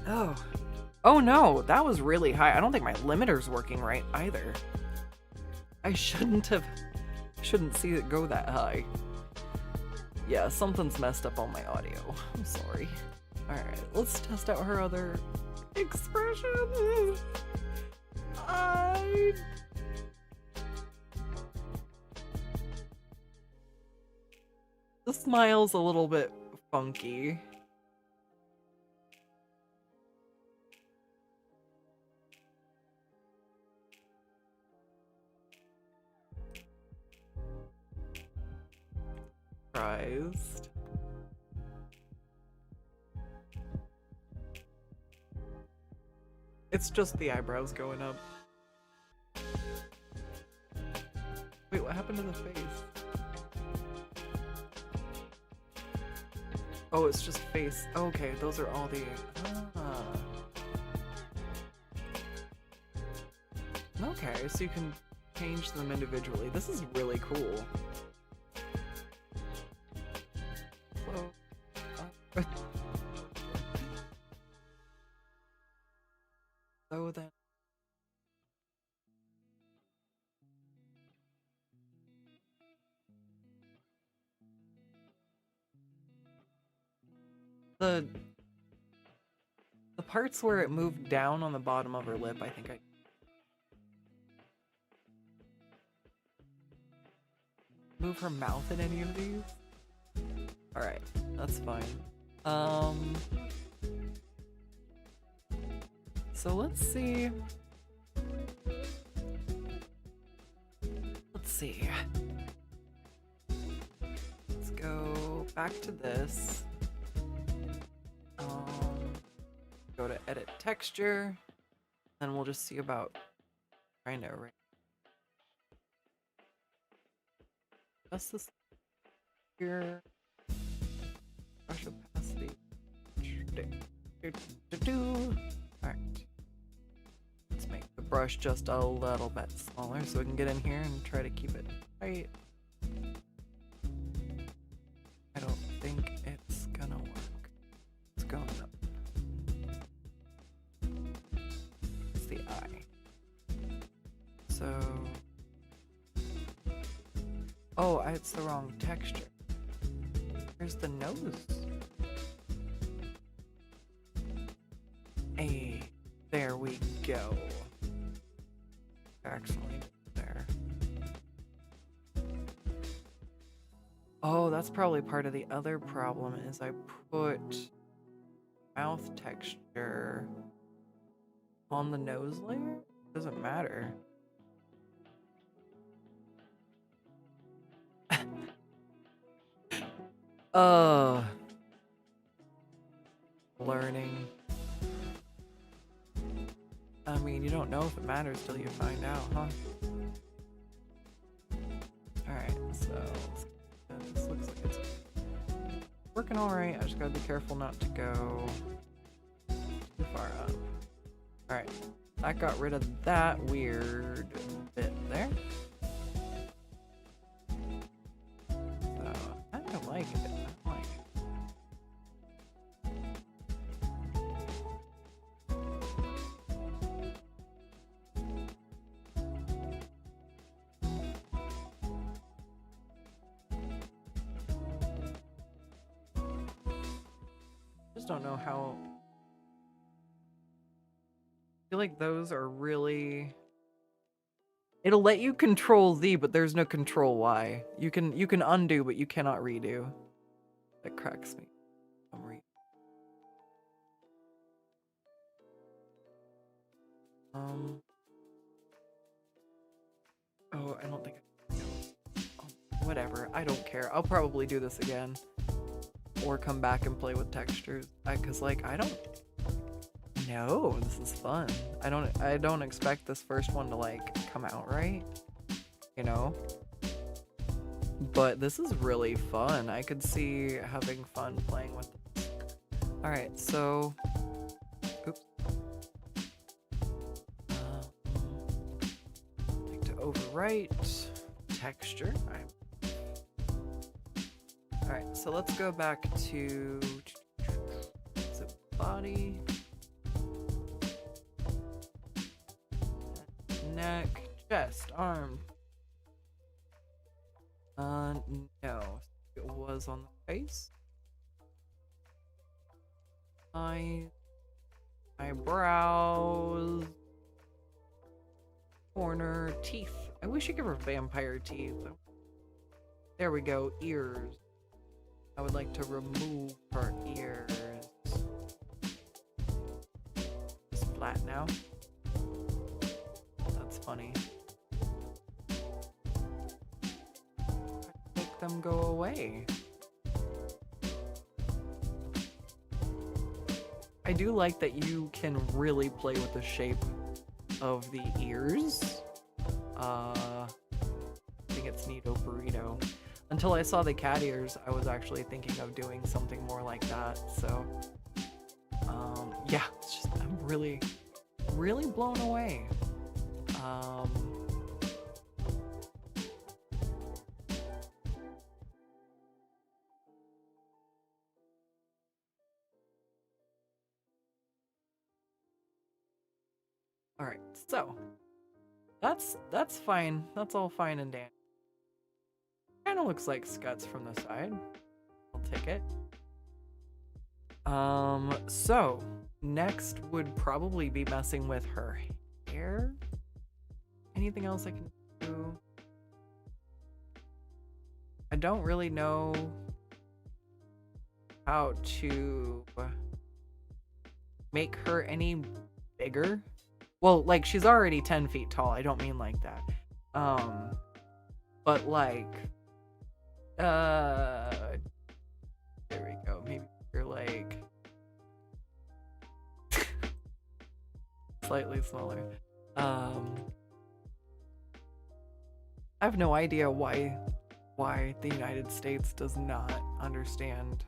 Oh. Oh no, that was really high. I don't think my limiter's working right either. I shouldn't see it go that high. Yeah, something's messed up on my audio. I'm sorry. Alright, let's test out her other expressions. The smile's a little bit funky. Surprised. It's just the eyebrows going up. Wait, what happened to the face? Oh, it's just face. Okay, those are all the... Okay, so you can change them individually. This is really cool. So then... The parts where it moved down on the bottom of her lip, I think I... Move her mouth in any of these? Alright, that's fine. So let's see. Let's go back to this. Go to edit texture, then we'll just see about trying to arrange. Just this here. Brush opacity. Alright. Let's make the brush just a little bit smaller so we can get in here and try to keep it tight. I don't think it's gonna work. It's going up. It's the eye. So... Oh, it's the wrong texture. Here's the nose. Hey, there we go. Actually, there. Oh, that's probably part of the other problem is I put mouth texture on the nose layer. Doesn't matter. Learning. I mean, you don't know if it matters till you find out, huh? Alright, so this looks like it's working alright. I just gotta be careful not to go too far up. Alright, that got rid of that weird bit there. So, I don't like it. Don't know how. I feel like those are really. It'll let you control Z, but there's no control Y. You can undo, but you cannot redo. That cracks me. Oh, I don't think. Whatever. I don't care. I'll probably do this again. Or come back and play with textures, cause like I don't know. This is fun. I don't expect this first one to like come out right, you know. But this is really fun. I could see having fun playing with this. Alright, so... Oops. Like to overwrite texture. Alright, so let's go back to... Is it body? Neck, chest, arm. No. It was on the face. Eyebrows. Corner, teeth. I wish you could have vampire teeth. There we go, ears. I would like to remove her ears. It's flat now. That's funny. Make them go away. I do like that you can really play with the shape of the ears. I think it's neato burrito. Until I saw the cat ears, I was actually thinking of doing something more like that. So, yeah, it's just, I'm really, really blown away. All right, so that's fine. That's all fine and dandy. Kind of looks like Skuttz from the side. I'll take it. So next would probably be messing with her hair. Anything else I can do? I don't really know how to make her any bigger. Well, like, she's already 10 feet tall. I don't mean like that. But like, there we go. Maybe you're like slightly smaller. I have no idea why the United States does not understand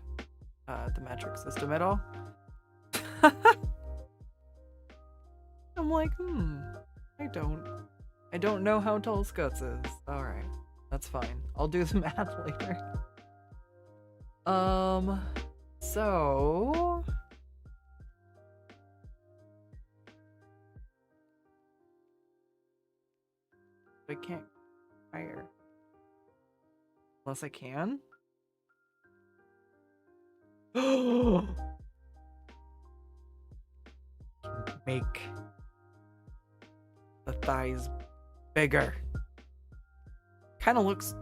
the metric system at all. I'm like, I don't know how tall Skuttz is. Alright, that's fine. I'll do the math later. So... I can't hire. Unless I can? Make the thighs bigger. Kind of looks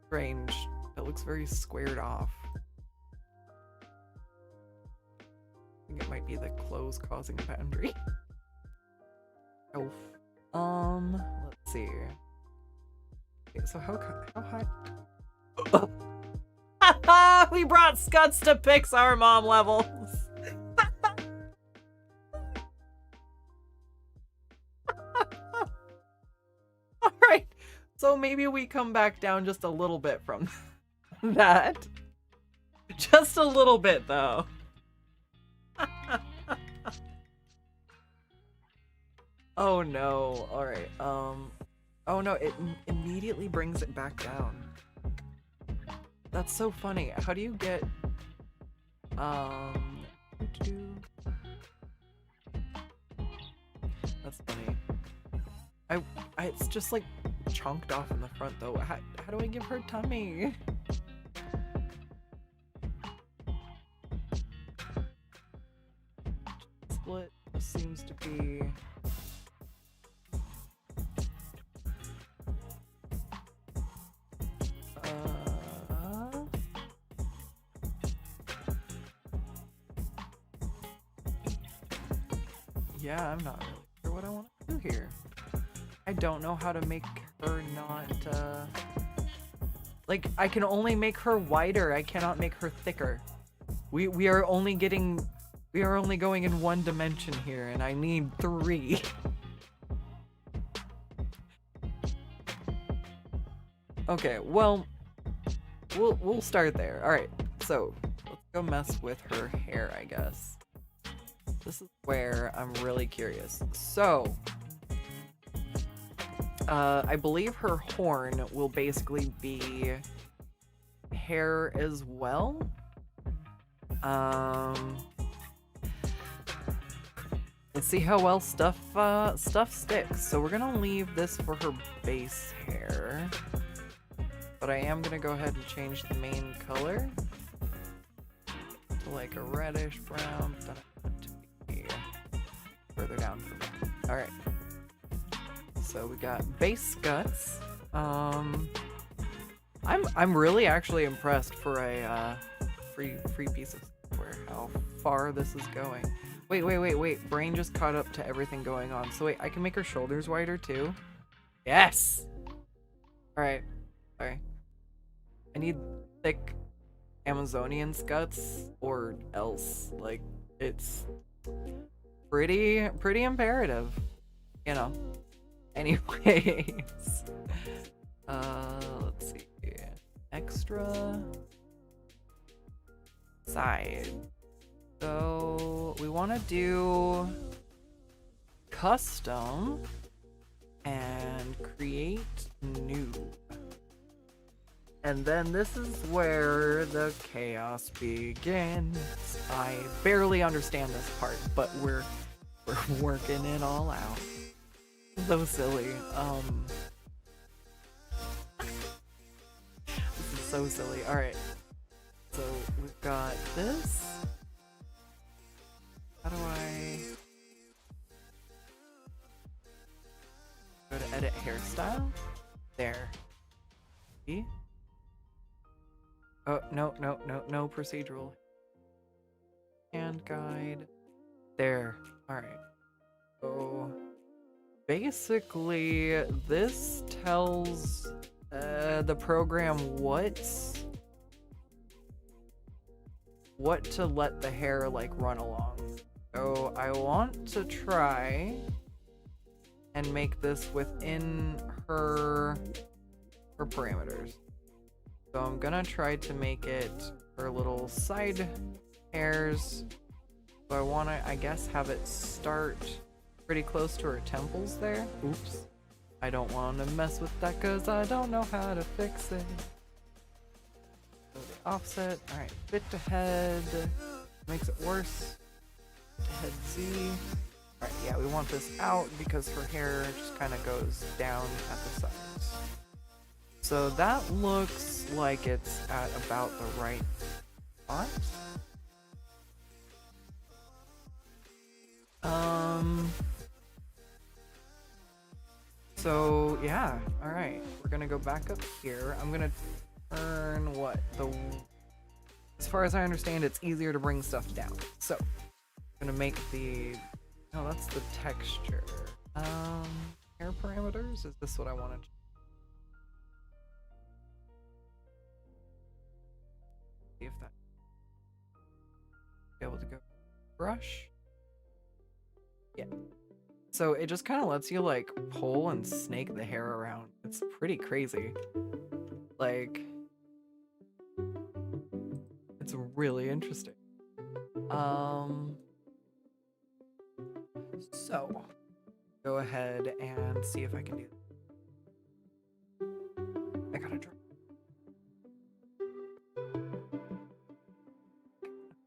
strange. It looks very squared off. I think it might be the clothes causing boundary. Let's see. Okay, so how high? We brought Skuttz to Pixar mom levels. Alright, so maybe we come back down just a little bit from that. Just a little bit, though. Oh no, alright, oh no, it immediately brings it back down. That's so funny. How do you get, that's funny. It's just like chunked off in the front though. How do I give her tummy? Split seems to be... Yeah, I'm not really sure what I want to do here. I don't know how to make her not, like, I can only make her wider. I cannot make her thicker. We are only going in one dimension here, and I need 3. Okay, well, we'll start there. All right, so let's Go mess with her hair, I guess. This is where I'm really curious. So, I believe her horn will basically be hair as well. Let's see how well stuff sticks. So we're gonna leave this for her base hair, but I am gonna go ahead and change the main color to like a reddish brown. Then I want it to be further down for me. All right. So we got base Skuttz. I'm really actually impressed for a free piece of software how far this is going. Wait. Brain just caught up to everything going on. So wait, I can make her shoulders wider too? Yes! Alright. Sorry. I need thick Amazonian Skuttz or else. Like, it's pretty imperative. You know. Anyways. Let's see. Extra side. So we want to do custom and create new. And then this is where the chaos begins. I barely understand this part, but we're working it all out. So silly. This is so silly. All right. So we've got this. How do I go to edit hairstyle? There. See? Oh, no procedural. Hand guide. There. Alright. So basically this tells the program what to let the hair like run along. So I want to try and make this within her parameters. So I'm gonna try to make it her little side hairs. So I wanna, I guess, have it start pretty close to her temples there. Oops. I don't want to mess with that because I don't know how to fix it. So the offset, alright, fit to head, makes it worse. Head Z. Alright, yeah, we want this out because her hair just kind of goes down at the sides. So that looks like it's at about the right spot. So yeah, alright. We're gonna go back up here. I'm gonna turn as far as I understand, it's easier to bring stuff down. So I'm gonna make that's the texture. Hair parameters? Is this what I wanted? See if that be able to go brush. Yeah. So it just kind of lets you like pull and snake the hair around. It's pretty crazy. Like, it's really interesting. So go ahead and see if I can do that. I gotta draw.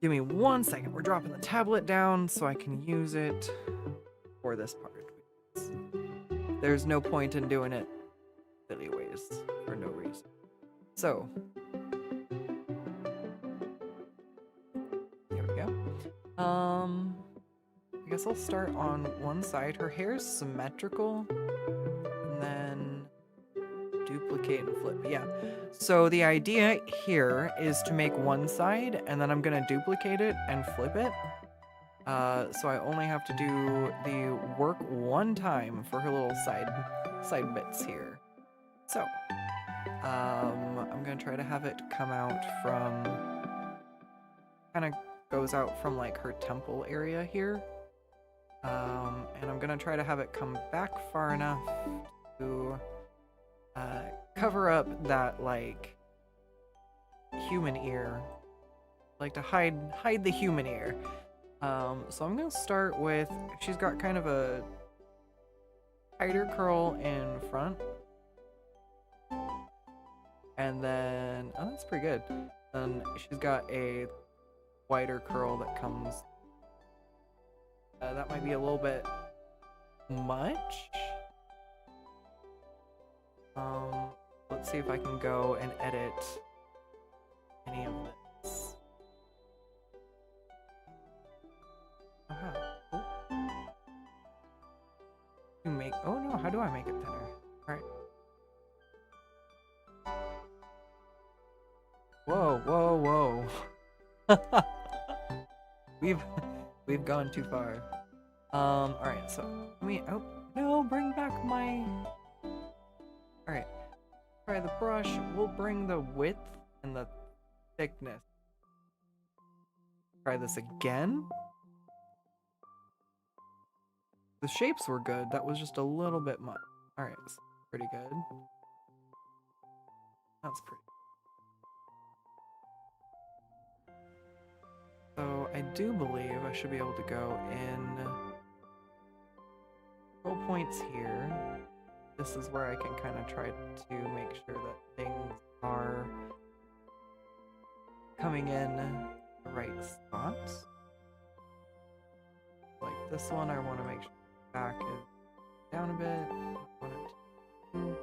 Give me 1 second. We're dropping the tablet down so I can use it for this part. There's no point in doing it silly ways for no reason. So there we go. I guess I'll start on one side. Her hair's symmetrical, and then duplicate and flip. Yeah. So the idea here is to make one side, and then I'm gonna duplicate it and flip it. So I only have to do the work one time for her little side bits here. So, I'm gonna try to have it come out from, kind of goes out from like her temple area here. And I'm gonna try to have it come back far enough to cover up that like human ear like to hide the human ear. So I'm gonna start with, she's got kind of a tighter curl in front. And then, oh, that's pretty good. And she's got a wider curl that comes, that might be a little bit much. Let's see if I can go and edit any of this. Oh. Oh no, how do I make it thinner? Alright. Whoa. We've gone too far. Alright, so oh no, bring back my. Alright. Try the brush, we'll bring the width and the thickness. Try this again. The shapes were good, that was just a little bit much. Alright, so pretty good. That's pretty. So I do believe I should be able to go in control points here. This is where I can kind of try to make sure that things are coming in the right spots. Like this one, I want to make sure the back is down a bit. I want it to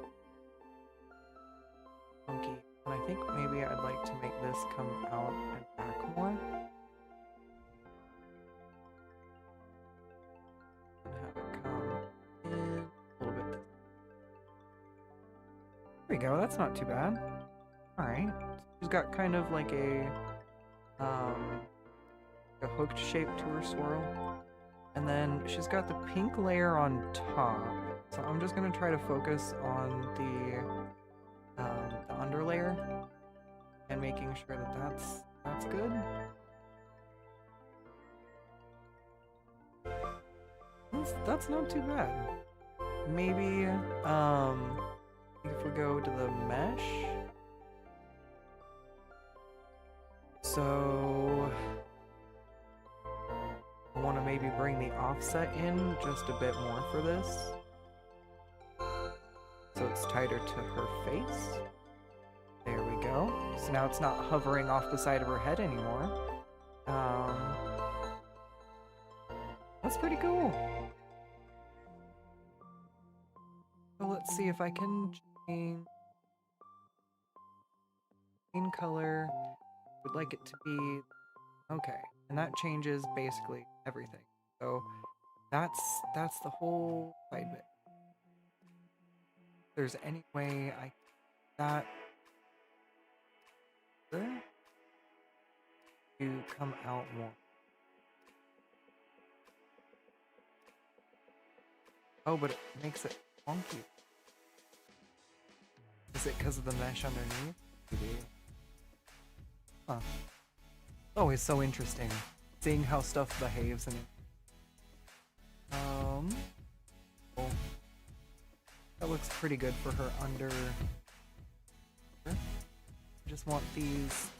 funky. And I think maybe I'd like to make this come out and back more. And have it come in a little bit. There we go, that's not too bad. Alright. She's got kind of like a hooked shape to her swirl. And then she's got the pink layer on top. So I'm just gonna try to focus on the underlayer and making sure that that's good. That's not too bad. Maybe if we go to the mesh. So I want to maybe bring the offset in just a bit more for this. So it's tighter to her face. There we go. So now it's not hovering off the side of her head anymore. That's pretty cool. So let's see if I can change color. Would like it to be okay, and that changes basically everything. So that's the whole side bit. If there's any way I that to come out more. Oh, but it makes it funky. Is it because of the mesh underneath? Maybe. Huh. Always so interesting seeing how stuff behaves and oh, that looks pretty good for her under. I just want these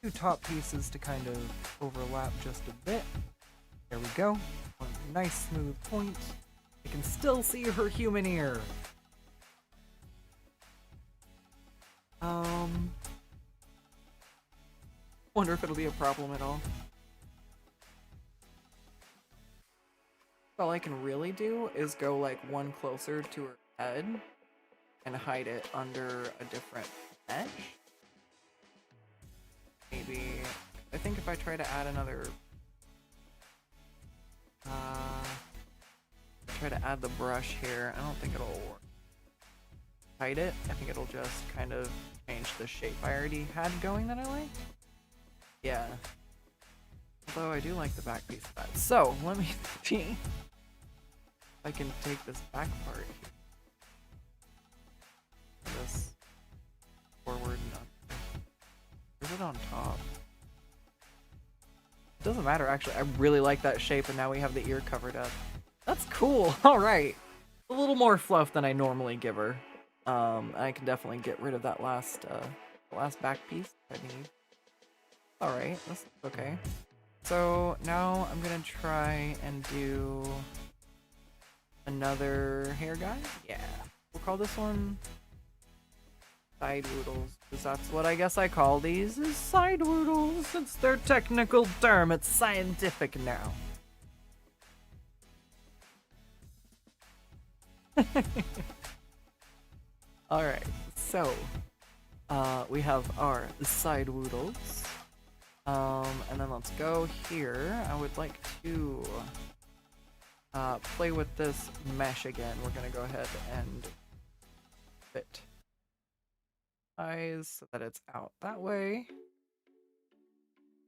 two top pieces to kind of overlap just a bit. There we go. One nice smooth point. You can still see her human ear. Wonder if it'll be a problem at all. All I can really do is go like one closer to her head and hide it under a different mesh. Maybe, I think if I try to add another, try to add the brush here, I don't think it'll work. Hide it, I think it'll just kind of change the shape I already had going that I liked. Yeah. Although I do like the back piece of that. So, let me see if I can take this back part here. This forward and up. Is it on top? It doesn't matter, actually. I really like that shape, and now we have the ear covered up. That's cool! Alright. A little more fluff than I normally give her. I can definitely get rid of that last back piece I need. Alright, that's okay. So now I'm gonna try and do another hair guy. Yeah, we'll call this one side woodles, because that's what I guess I call these, is side woodles. It's their technical term. It's scientific now. Alright, so we have our side woodles. And then let's go here. I would like to play with this mesh again. We're gonna go ahead and fit eyes so that it's out that way.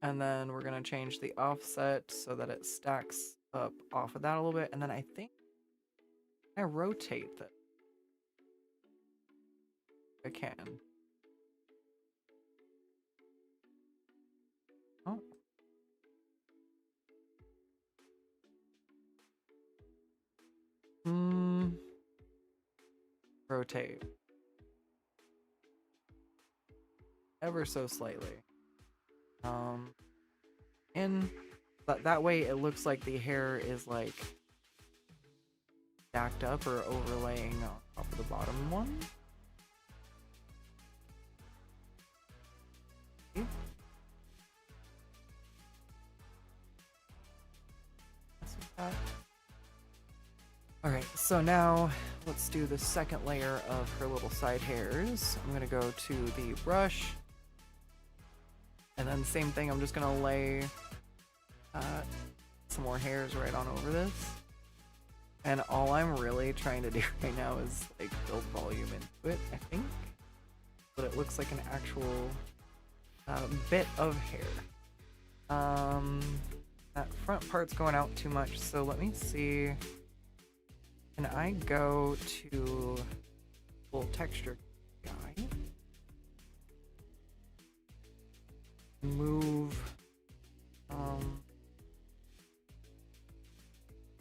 And then we're gonna change the offset so that it stacks up off of that a little bit. And then I think I rotate that. I can. Oh. Rotate. Ever so slightly. But that way it looks like the hair is like stacked up or overlaying on top of the bottom one. Okay. Alright, so now let's do the second layer of her little side hairs. I'm gonna go to the brush. And then same thing, I'm just gonna lay some more hairs right on over this. And all I'm really trying to do right now is like build volume into it, I think. But it looks like an actual bit of hair. That front part's going out too much, so let me see. Can I go to full texture guy? Move.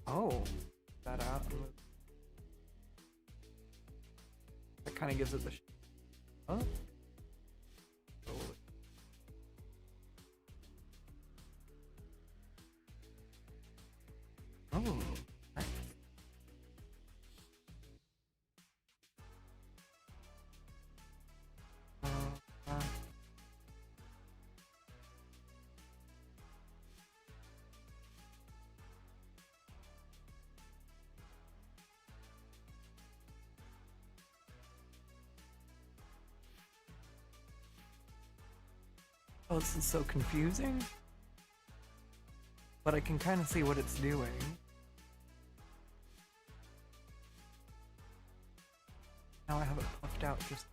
Oh, that out. That kind of gives it the. Oh. Oh. Nice. Oh, this is so confusing. But I can kind of see what it's doing. Now I have it puffed out just...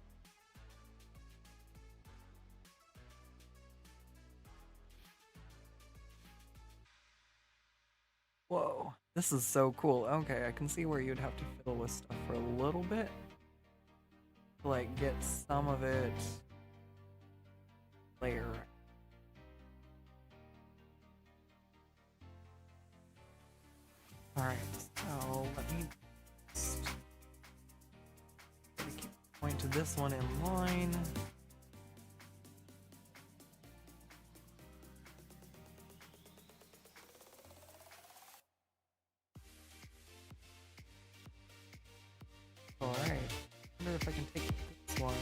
Whoa, this is so cool. Okay, I can see where you'd have to fiddle with stuff for a little bit. To like get some of it layer. Alright, so let me just keep going to this one in line. Alright, I wonder if I can take this one.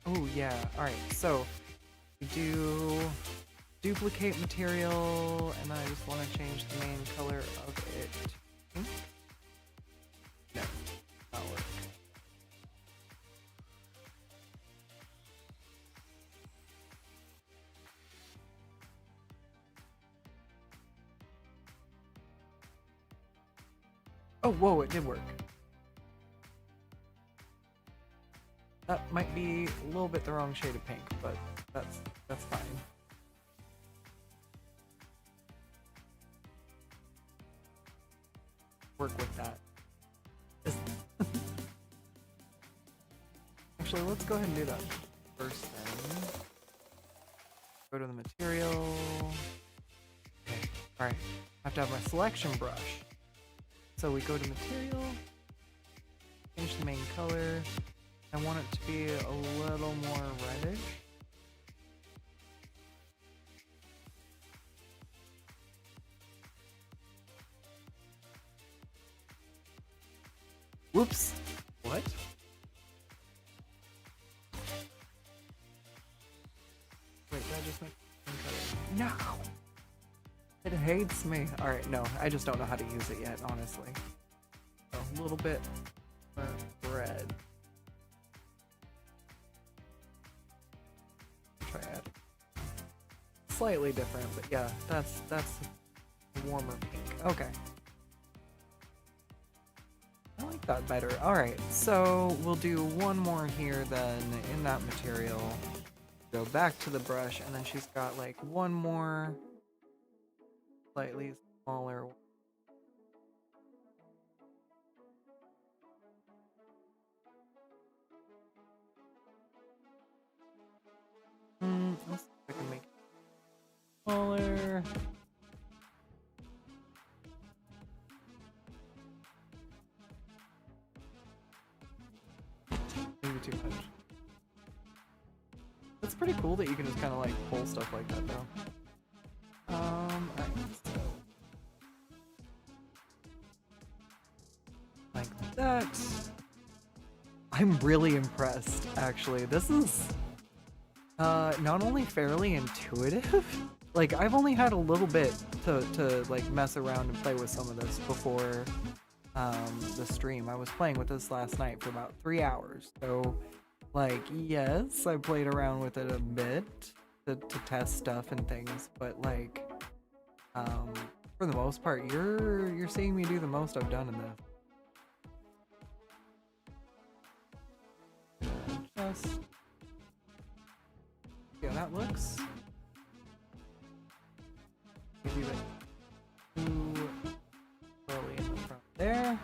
Oh yeah, alright, so we do duplicate material, and I just want to change the main color of it to pink. No, that'll work. Oh, whoa, it did work. That might be a little bit the wrong shade of pink, but that's fine. Work with that. Actually, let's go ahead and do that first then. Go to the material. Okay, alright. I have to have my selection brush. So we go to material, change the main color. I want it to be a little more reddish. Whoops. What? Wait, did I just make... No! It hates me. Alright, no, I just don't know how to use it yet, honestly. A little bit more red. Try it. Slightly different, but yeah, that's a warmer pink. Okay. I like that better. Alright, so we'll do one more here then in that material. Go back to the brush, and then she's got like one more slightly smaller. Let's see if I can make it smaller. Maybe too much. It's pretty cool that you can just kind of like pull stuff like that though. Alright, so like that. I'm really impressed, actually. This is not only fairly intuitive, like I've only had a little bit to like mess around and play with some of this before the stream. I was playing with this last night for about 3 hours, so like yes, I played around with it a bit to test stuff and things, but like for the most part you're seeing me do the most I've done in this. Just see how that looks. Maybe like too early in the front there.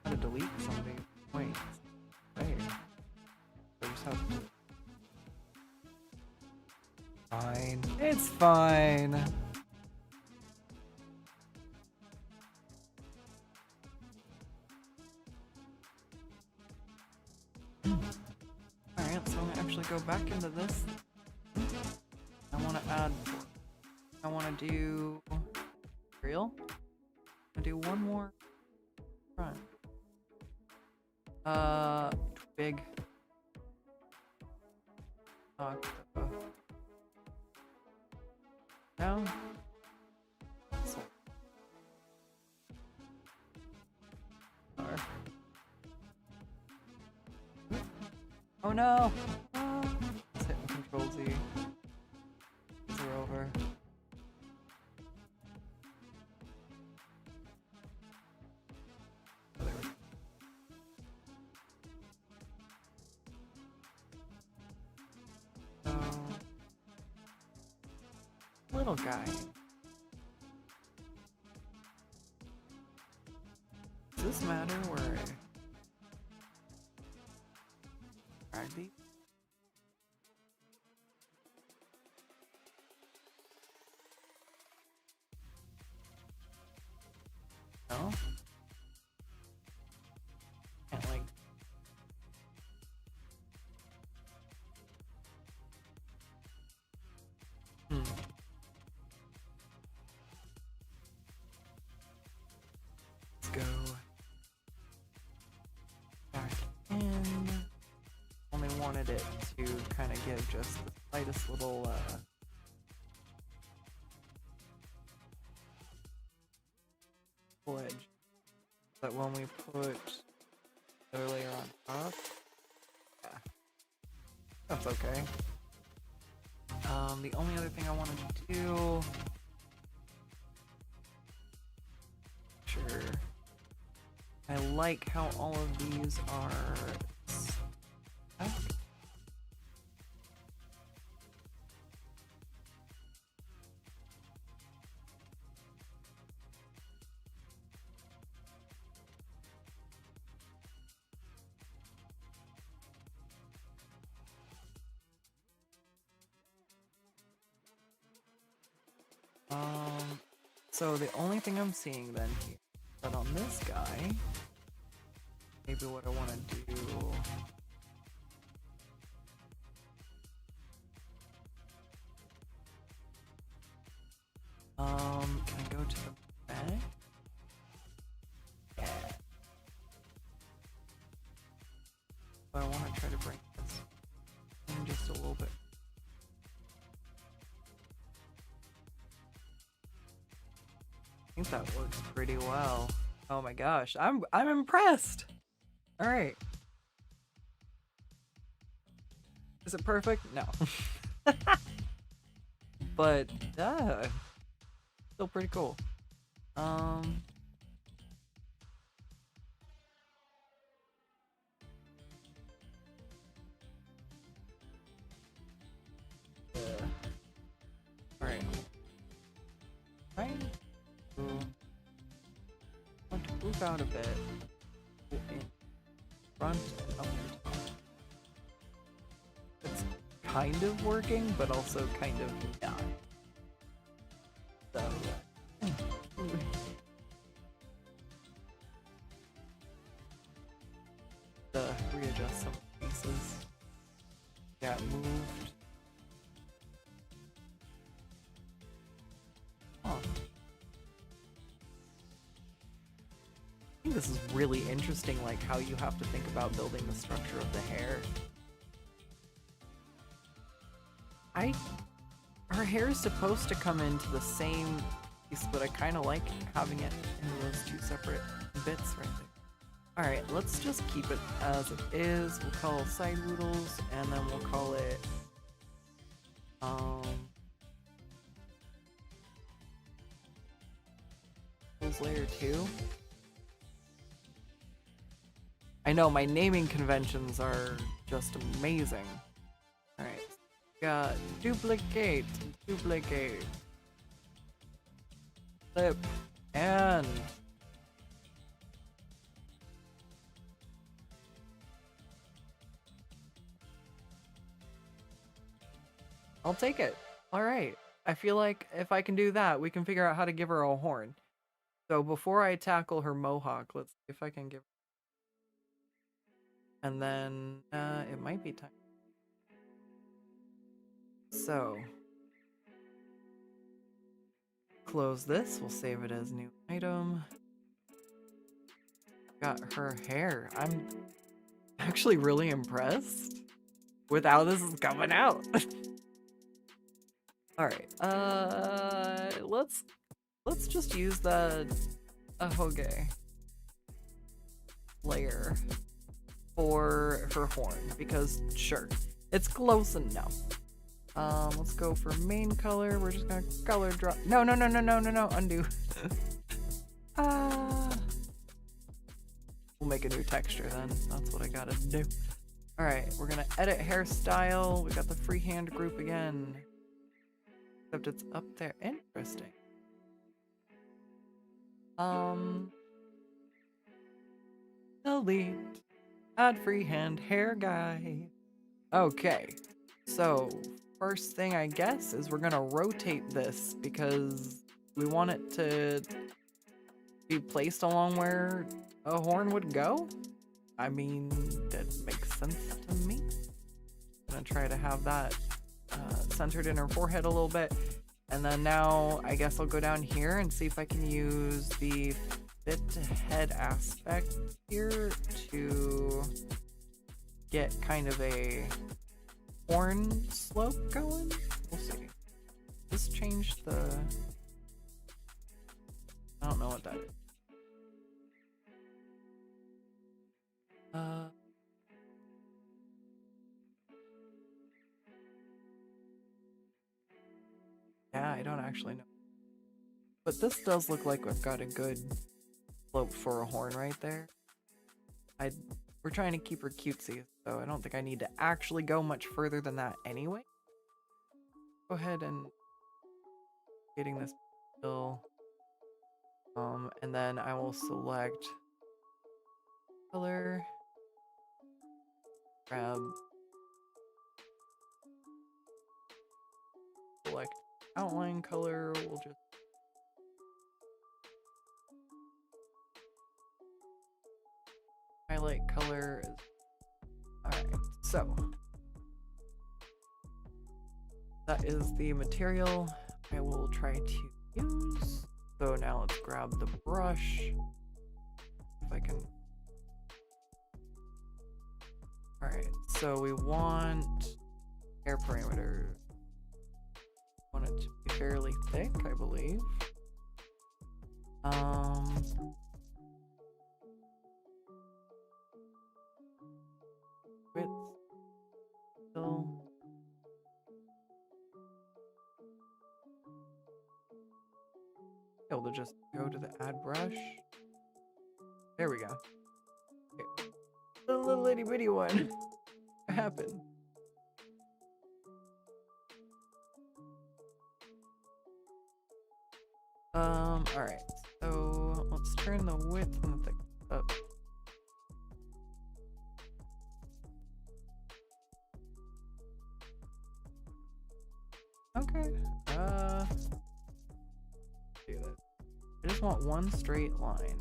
How to delete some of these points. There. I just have to... Fine. It's fine. Alright, so I'm gonna actually go back into this. I want to add... I want to do... Real? I'm gonna do one more front. Big. Down. So. Oh no! Let's hit Control Z. These are over. Oh, there we go. Little guy. Does this matter where I drag these? No? Can't like... Let's go back in. Only wanted it to kind of give just the slightest little edge. But when we put the layer on top, yeah, that's okay. The only other thing I wanted to do, sure, I like how all of these are stacked. So the only thing I'm seeing then here, but on this guy, maybe what I want to do. Can I go to the back? Yeah. But I want to try to bring this in just a little bit. I think that works pretty well. Oh my gosh, I'm impressed. All right. Is it perfect? No. But still pretty cool. Alright. Trying to want to move out a bit. In front and up the top. It's kind of working, but also kind of not. So readjust some pieces. Got moved. Huh. I think this is really interesting, like how you have to think about building the structure of the hair. Her hair is supposed to come into the same piece, but I kind of like having it in those two separate bits right there. Alright, let's just keep it as it is. We'll call side woodles, and then we'll call it layer 2. I know, my naming conventions are just amazing. Alright, got duplicate, flip, and I'll take it. Alright, I feel like if I can do that, we can figure out how to give her a horn. So before I tackle her mohawk, let's see if I can give her... And then, it might be time. So, close this, we'll save it as new item. Got her hair. I'm actually really impressed with how this is coming out. Alright, let's just use the ahoge layer for her horn, because sure, it's close enough. Let's go for main color. We're just gonna color drop. No, undo. We'll make a new texture then. That's what I gotta do. Alright, we're gonna edit hairstyle. We got the freehand group again. Except it's up there. Interesting. Delete. Add freehand hair guy. Okay. So, first thing I guess is we're gonna rotate this because we want it to be placed along where a horn would go. I mean, that makes sense to me. I'm gonna try to have that centered in her forehead a little bit. And then now I guess I'll go down here and see if I can use the fit head aspect here to get kind of a horn slope going. We'll see. This changed the... I don't know what that is. Yeah, I don't actually know. But this does look like we've got a good slope for a horn right there. We're trying to keep her cutesy, so I don't think I need to actually go much further than that anyway. Go ahead and getting this fill. And then I will select color, grab, select outline color. We'll just highlight color. Alright, so that is the material I will try to use. So now let's grab the brush. If I can. Alright, so we want hair parameter. Want it to be fairly thick, I believe. Width. Still. Able to just go to the add brush. There we go. Okay. The little itty bitty one. What happened? Alright, so let's turn the width and the thickness up. Okay, do this. I just want one straight line.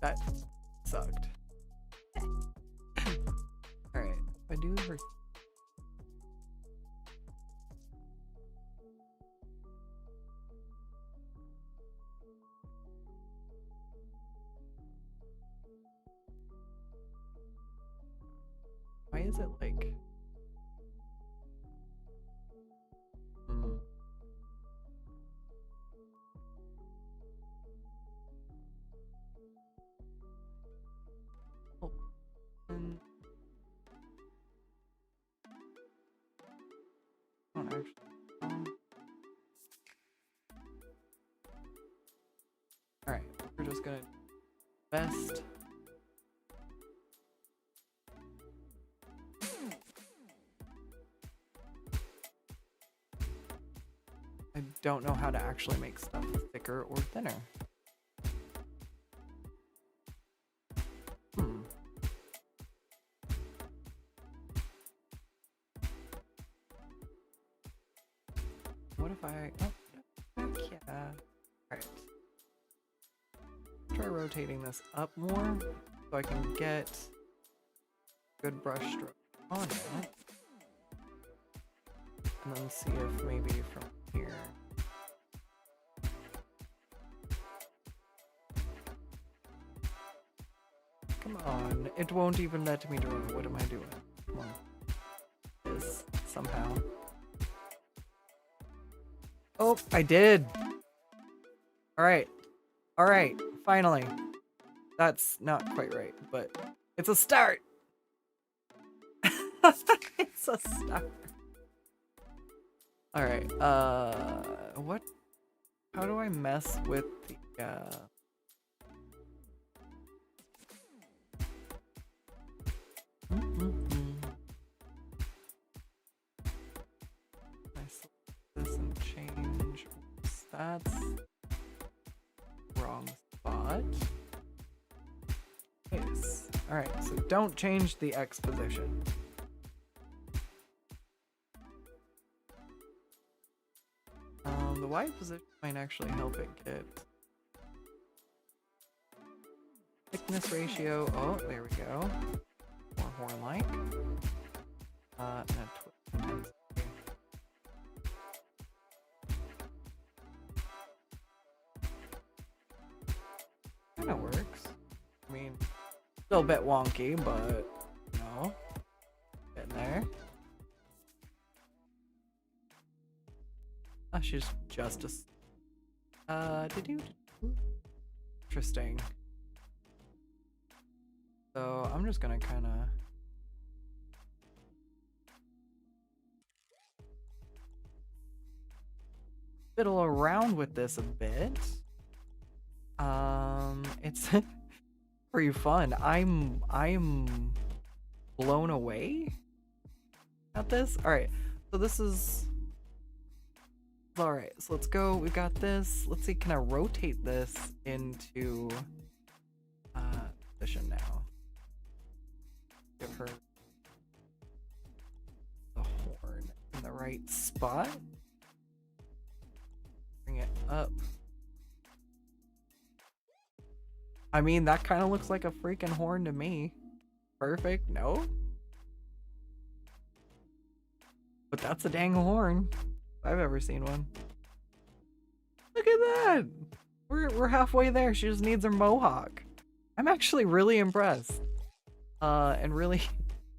That sucked. Alright, if I do her. Why is it like? Alright, we're just gonna best. I don't know how to actually make stuff thicker or thinner. What if I... Oh, heck yeah. Alright. Try rotating this up more so I can get good brush stroke on it. And then see if maybe from here. Come on, it won't even let me do it. What am I doing? Come on. This, somehow. Oh, I did! Alright. Alright, finally. That's not quite right, but it's a start! It's a start. Alright, what? How do I mess with the, I select this and change. Oops, that's wrong spot. Yes. Alright, so don't change the X position. The Y position might actually help it get thickness ratio. Oh, there we go. More horn-like. And a twist intensity. Kinda works. I mean, still a bit wonky, but you know, getting there. Oh, she's just a... Interesting. So I'm just gonna kind of fiddle around with this a bit. It's pretty fun. I'm blown away at this. All right, so this is all right. So let's go. We've got this. Let's see. Can I rotate this into position now? Give her the horn in the right spot. Bring it up. I mean, that kind of looks like a freaking horn to me. Perfect, no? But that's a dang horn, if I've ever seen one. Look at that! We're halfway there. She just needs her mohawk. I'm actually really impressed. And really,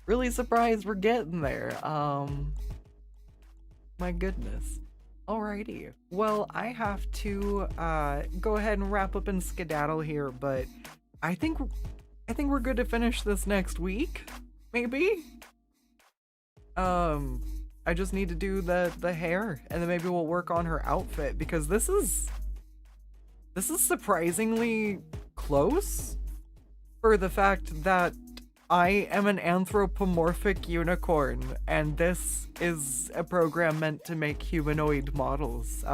really surprised we're getting there. My goodness. Alrighty. Well, I have to go ahead and wrap up and skedaddle here, but I think we're good to finish this next week. Maybe? I just need to do the hair, and then maybe we'll work on her outfit, because this is surprisingly close for the fact that I am an anthropomorphic unicorn, and this is a program meant to make humanoid models.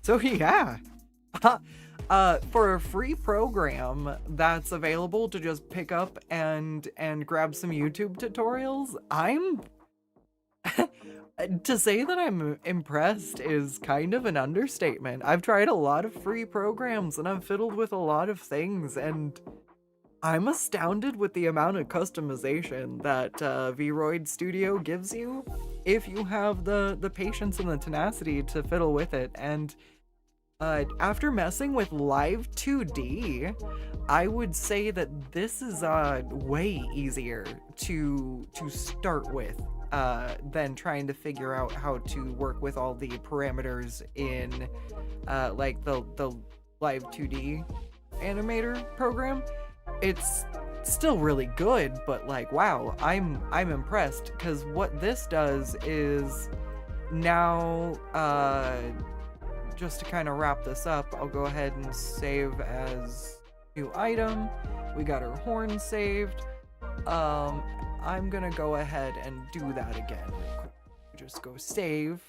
So yeah. For a free program that's available to just pick up and grab some YouTube tutorials, I'm to say that I'm impressed is kind of an understatement. I've tried a lot of free programs and I've fiddled with a lot of things, and I'm astounded with the amount of customization that Vroid Studio gives you if you have the patience and the tenacity to fiddle with it. And after messing with Live 2D, I would say that this is way easier to start with than trying to figure out how to work with all the parameters in like the Live 2D animator program. It's still really good, but like, wow, I'm impressed, because what this does is now just to kind of wrap this up, I'll go ahead and save as new item. We got our horn saved. I'm gonna go ahead and do that again. Just go save.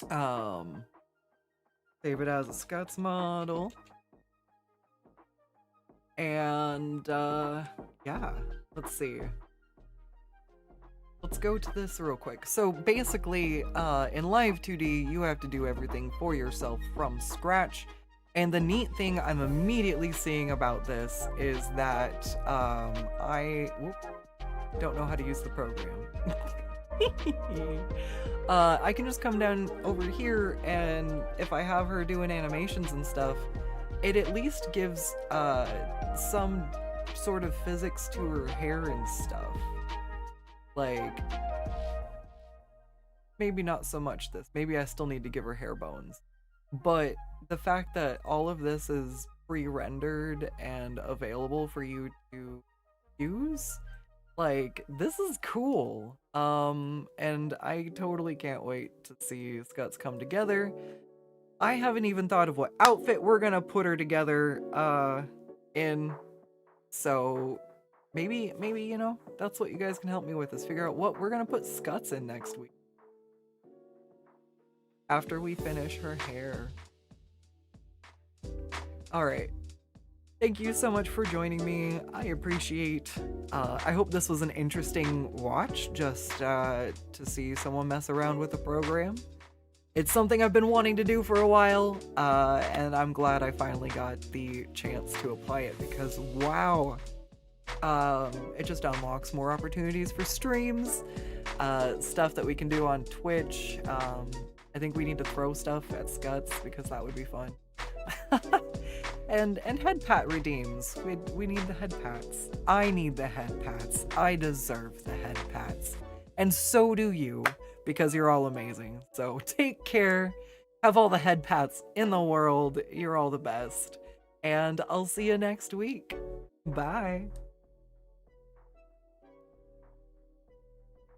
Save it as a Skuttz model. And yeah, let's see. Let's go to this real quick. So basically, in Live 2D, you have to do everything for yourself from scratch. And the neat thing I'm immediately seeing about this is that I don't know how to use the program. I can just come down over here, and if I have her doing animations and stuff, it at least gives some sort of physics to her hair and stuff. Like, maybe not so much this. Maybe I still need to give her hair bones. But the fact that all of this is pre-rendered and available for you to use, like, this is cool. And I totally can't wait to see Skuttz come together. I haven't even thought of what outfit we're gonna put her together in. So maybe, you know, that's what you guys can help me with, is figure out what we're gonna put Skuttz in next week. After we finish her hair. Alright. Thank you so much for joining me. I appreciate, I hope this was an interesting watch, just to see someone mess around with the program. It's something I've been wanting to do for a while, and I'm glad I finally got the chance to apply it, because wow, it just unlocks more opportunities for streams, stuff that we can do on Twitch. I think we need to throw stuff at Skuttz, because that would be fun. and head pat redeems. We need the head pats. I need the head pats. I deserve the head pats. And so do you, because you're all amazing. So take care. Have all the head pats in the world. You're all the best. And I'll see you next week. Bye.